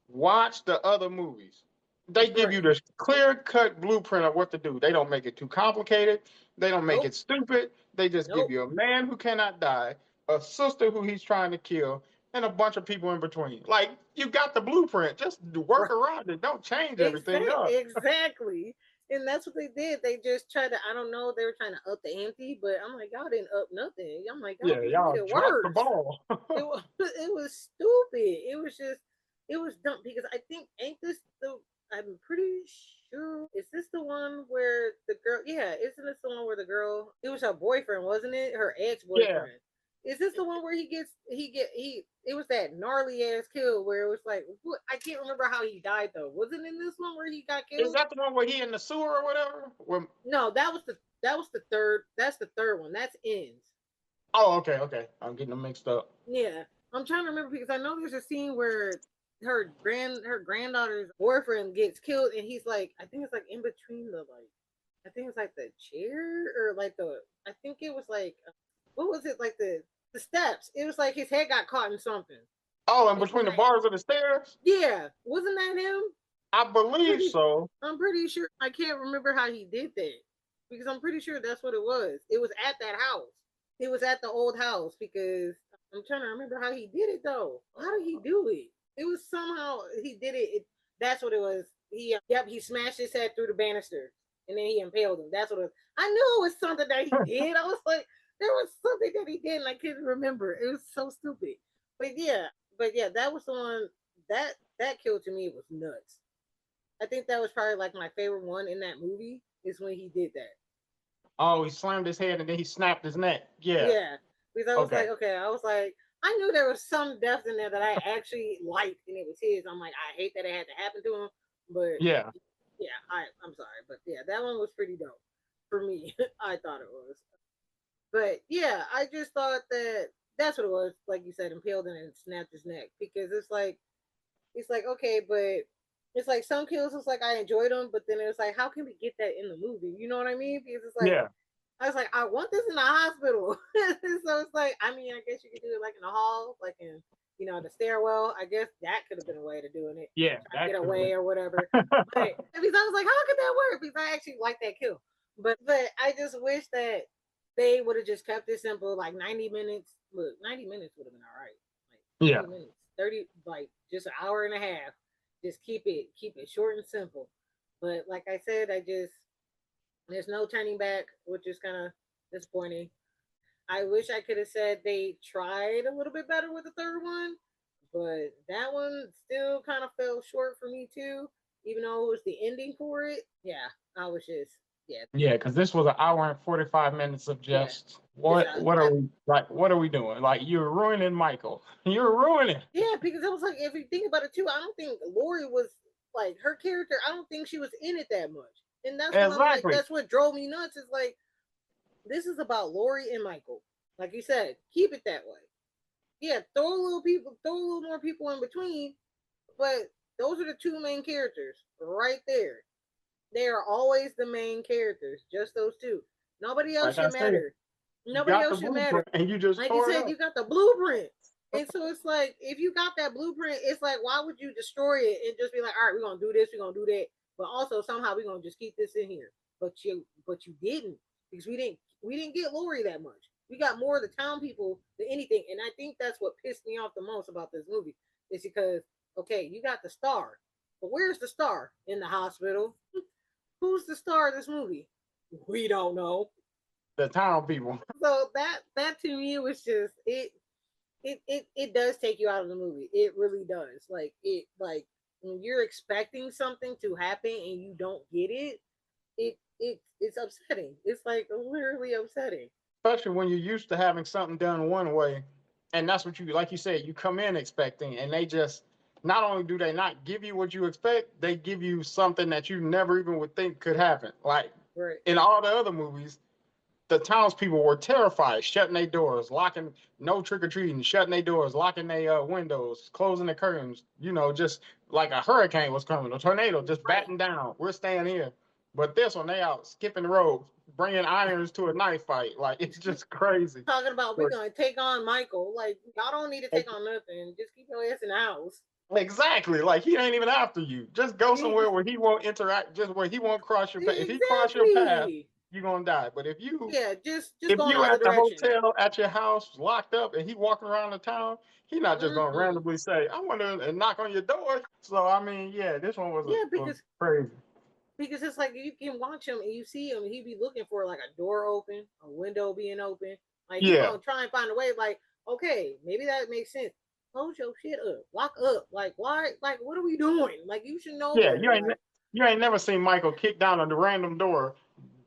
watch the other movies. They give you Right. this clear-cut blueprint of what to do. They don't make it too complicated. They don't make Nope. it stupid. They just give Nope. you a man who cannot die, a sister who he's trying to kill, and a bunch of people in between. Like, you got the blueprint. Just work Right. around it. Don't change everything up. Exactly. And that's what they did. They just tried to, I don't know, they were trying to up the ante, but I'm like, y'all didn't up nothing. I'm like, y'all Yeah, just made y'all it dropped the worse. ball. It was stupid. It was just it was dumb because I think ain't this the I'm pretty sure is this the one where the girl isn't this the one where the girl it was her boyfriend, wasn't it? Her ex Yeah. boyfriend. Is this the one where he it was that gnarly ass kill where it was like what I can't remember how he died though. Wasn't in this one where he got Is killed? that the one where he in the sewer or whatever? No, that was the third that's the third one. That's ends. Oh, okay, okay. I'm getting them mixed up. Yeah, I'm trying to remember because I know there's a scene where her granddaughter's boyfriend gets killed, and he's like, I think it's like in between the like, I think it's like the chair or like I think it was like, what was it like the steps? It was like his head got caught in something. Oh, and And between the like, bars of the stairs? yeah, wasn't that him? I believe Pretty, so. I'm pretty sure. I can't remember how he did that because I'm pretty sure that's what it was. It was at that house. It was at the old house because I'm trying to remember how he did it though. How did he do it? It was somehow he did that's what it was. He smashed his head through the banister and then he impaled him. That's what it was. I knew it was something that he did. I was like, there was something that he did and I couldn't remember. It was so stupid. But yeah, that was the one that killed to me was nuts. I think that was probably like my favorite one in that movie is when he did that. Oh, he slammed his head and then he snapped his neck. Yeah. Yeah, because I was Okay. like, okay, I was like, I knew there was some deaths in there that I actually liked, and it was his. I'm like, I hate that it had to happen to him, but Yeah. yeah, I'm sorry, but yeah, that one was pretty dope for me. I thought it was, but yeah, I just thought that's what it was. Like you said, impaled and snapped his neck because it's like okay, but it's like some kills. It's like I enjoyed them, but then it was like, how can we get that in the movie? You know what I mean? Because it's like Yeah. I was like, I want this in a hospital. So it's like, I mean, I guess you could do it like in a hall, like in the stairwell. I guess that could have been a way to doing it, Yeah. try to That get could have away been. or whatever. But because I was like, how could that work? Because I actually like that kill. But I just wish that they would have just kept it simple, like 90 minutes. Look, 90 minutes would have been all right. Like Yeah. 90 minutes, 30, like just an hour and a half. Just keep it short and simple. But like I said, there's no turning back, which is kind of disappointing. I wish I could have said they tried a little bit better with the third one, but that one still kind of fell short for me too, even though it was the ending for it. Yeah, I was just yeah, Yeah, because this was an hour and 45 minutes of yeah, just just what are we like? What are we doing? Like you're ruining Michael. You're ruining. yeah, because it was like if you think about it too, I don't think Lori was like her character. I don't think she was in it that much, and that's what I'm like. Exactly. That's what drove me nuts. Is like this is about Lori and Michael. Like you said, keep it that way. Yeah, throw a little more people in between, but those are the two main characters right there. They are always the main characters, just those two. Nobody else Like I should said, matter. you Nobody got the else should matter. blueprint and you just Like you tore it said, up. you got the blueprint. And so it's like, if you got that blueprint, it's like, why would you destroy it and just be like, all right, we're gonna do this, we're gonna do that, but also somehow we're gonna just keep this in here. But you didn't, because we didn't get Lori that much. We got more of the town people than anything, and I think that's what pissed me off the most about this movie is because okay, you got the star, but where's the star in the hospital? Who's the star of this movie? We don't know. The town people. So that to me was just it does take you out of the movie. It really does. Like when you're expecting something to happen and you don't get it, it's upsetting. It's like literally upsetting. Especially when you're used to having something done one way, and that's what you like you said, you come in expecting, and they just not only do they not give you what you expect, they give you something that you never even would think could happen. Like Right. in all the other movies, the townspeople were terrified, shutting their doors, locking, no trick or treating, shutting their doors, locking their windows, closing the curtains. Just like a hurricane was coming, a tornado, just batting down. We're staying here. But this one, they out skipping the road, bringing irons to a knife fight. Like it's just crazy. Talking about we're gonna take on Michael. Like y'all don't need to take on nothing. Just keep your ass in the house. Exactly. Like he ain't even after you. Just go somewhere where he won't interact, just where he won't cross your path. If he cross your path, you're gonna die. But if you just if go you in at the direction. hotel at your house locked up and he walking around the town, he not just gonna randomly say, I wonder and knock on your door. So I mean, yeah, this one was was crazy. Because it's like you can watch him and you see him, he be looking for like a door open, a window being open. Like he's gonna try and find a way, like, okay, maybe that makes sense. Close your shit up, lock up. Like, why? Like, what are we doing? Like, you should know. Yeah, better. you ain't never seen Michael kick down on the random door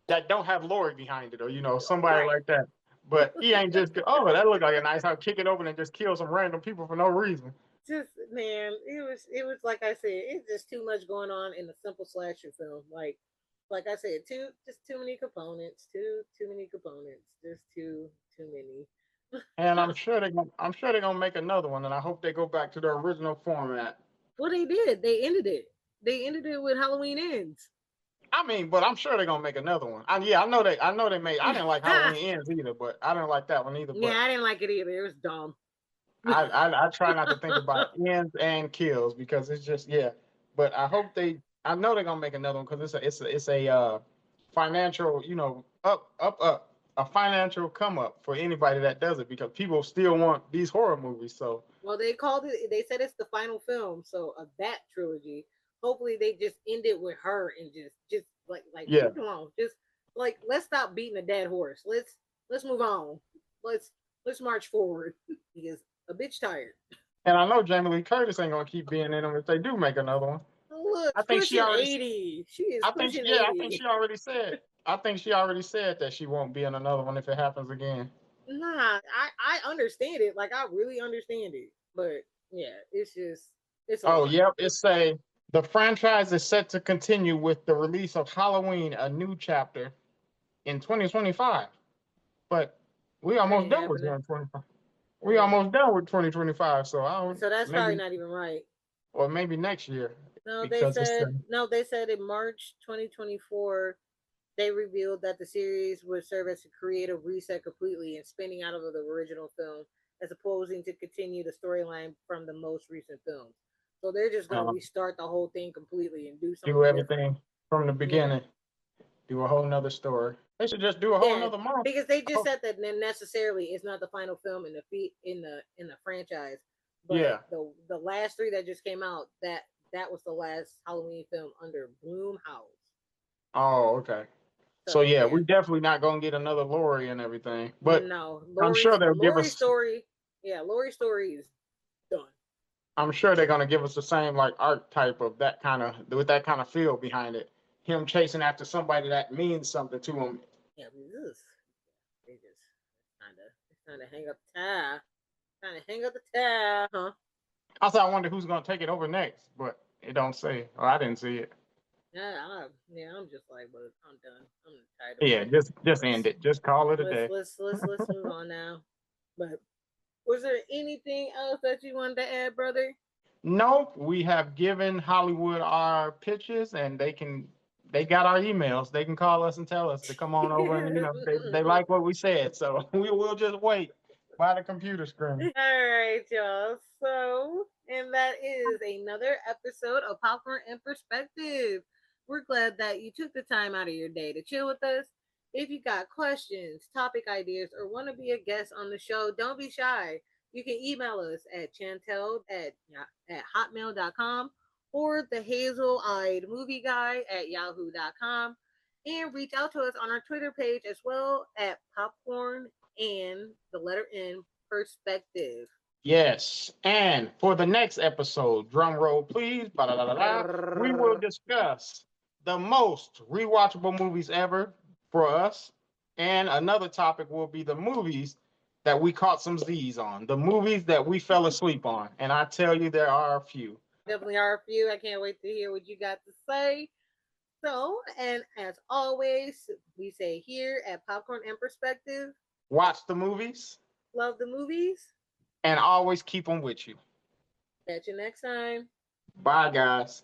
that don't have Lori behind it, or somebody like that. But he ain't just that look like a nice house, kick it open and just kill some random people for no reason. Just man, it was like I said, it's just too much going on in a simple slasher film. Like I said, just too many components, too many components, just too many. And I'm sure they're gonna make another one, and I hope they go back to their original format. Well, they did. They ended it. They ended it with Halloween Ends. I mean, but I'm sure they're gonna make another one. I know they made. I didn't like Halloween Ends either, but I didn't like that one either. But yeah, I didn't like it either. It was dumb. I try not to think about ends and kills because it's just But I know they're gonna make another one because it's a financial up a financial come up for anybody that does it because people still want these horror movies. So well, they called it. They said it's the final film, so of that trilogy. Hopefully, they just end it with her and just like leave it alone. Just like let's stop beating a dead horse. Let's move on. Let's march forward because a bitch tired. And I know Jamie Lee Curtis ain't gonna keep being in them if they do make another one. Look, I think she already 80. She is pushing 80. I think she already said. I think she already said that she won't be in another one if it happens again. Nah, I understand it. Like I really understand it. But yeah, it's just it's. Yep. The franchise is set to continue with the release of Halloween: A New Chapter in 2025. But we almost done with 2025. We almost done with 2025, so I don't. So that's probably not even right. Or maybe next year. No, they said in March 2024, they revealed that the series would serve as a creative reset completely and spinning out of the original film, as opposing to continue the storyline from the most recent films. So they're just gonna restart the whole thing completely and do something. Do everything from the beginning. Yeah. Do a whole nother story. They should just do a whole nother month. Because they just said that necessarily it's not the final film in the franchise. But the last three that just came out, that was the last Halloween film under Blumhouse. Oh, okay. So we're definitely not gonna get another Lori and everything. But no, I'm sure they'll give us story. Yeah, Lori's story is done. I'm sure they're gonna give us the same like archetype of that kind of with that kind of feel behind it. Him chasing after somebody that means something to him. Yeah, they just kind of hang up the tab. Kind of hang up the tab, huh? Also, I wonder who's gonna take it over next, but it don't say. Or I didn't see it. I'm just like, but I'm done. I'm tired of it. Just end it. Just call it a day. Let's move on now. But was there anything else that you wanted to add, brother? Nope. We have given Hollywood our pitches, and they got our emails. They can call us and tell us to come on over, and they like what we said. So we will just wait by the computer screen. All right, y'all. So, and that is another episode of Popcorn and Perspective. We're glad that you took the time out of your day to chill with us. If you got questions, topic ideas, or want to be a guest on the show, don't be shy. You can email us at chantel at hotmail.com or the hazel eyed movie guy at yahoo.com, and reach out to us on our Twitter page as well at popcorn and the letter N perspective. Yes. And for the next episode, drum roll please, ba-da-da-da-da, we will discuss the most rewatchable movies ever for us. And another topic will be the movies that we caught some Z's on, the movies that we fell asleep on. And I tell you, there are a few. Definitely are a few. I can't wait to hear what you got to say. So, and as always, we say here at Popcorn and Perspective, Watch the movies love the movies. and always keep them with you. Catch you next time. Bye, guys.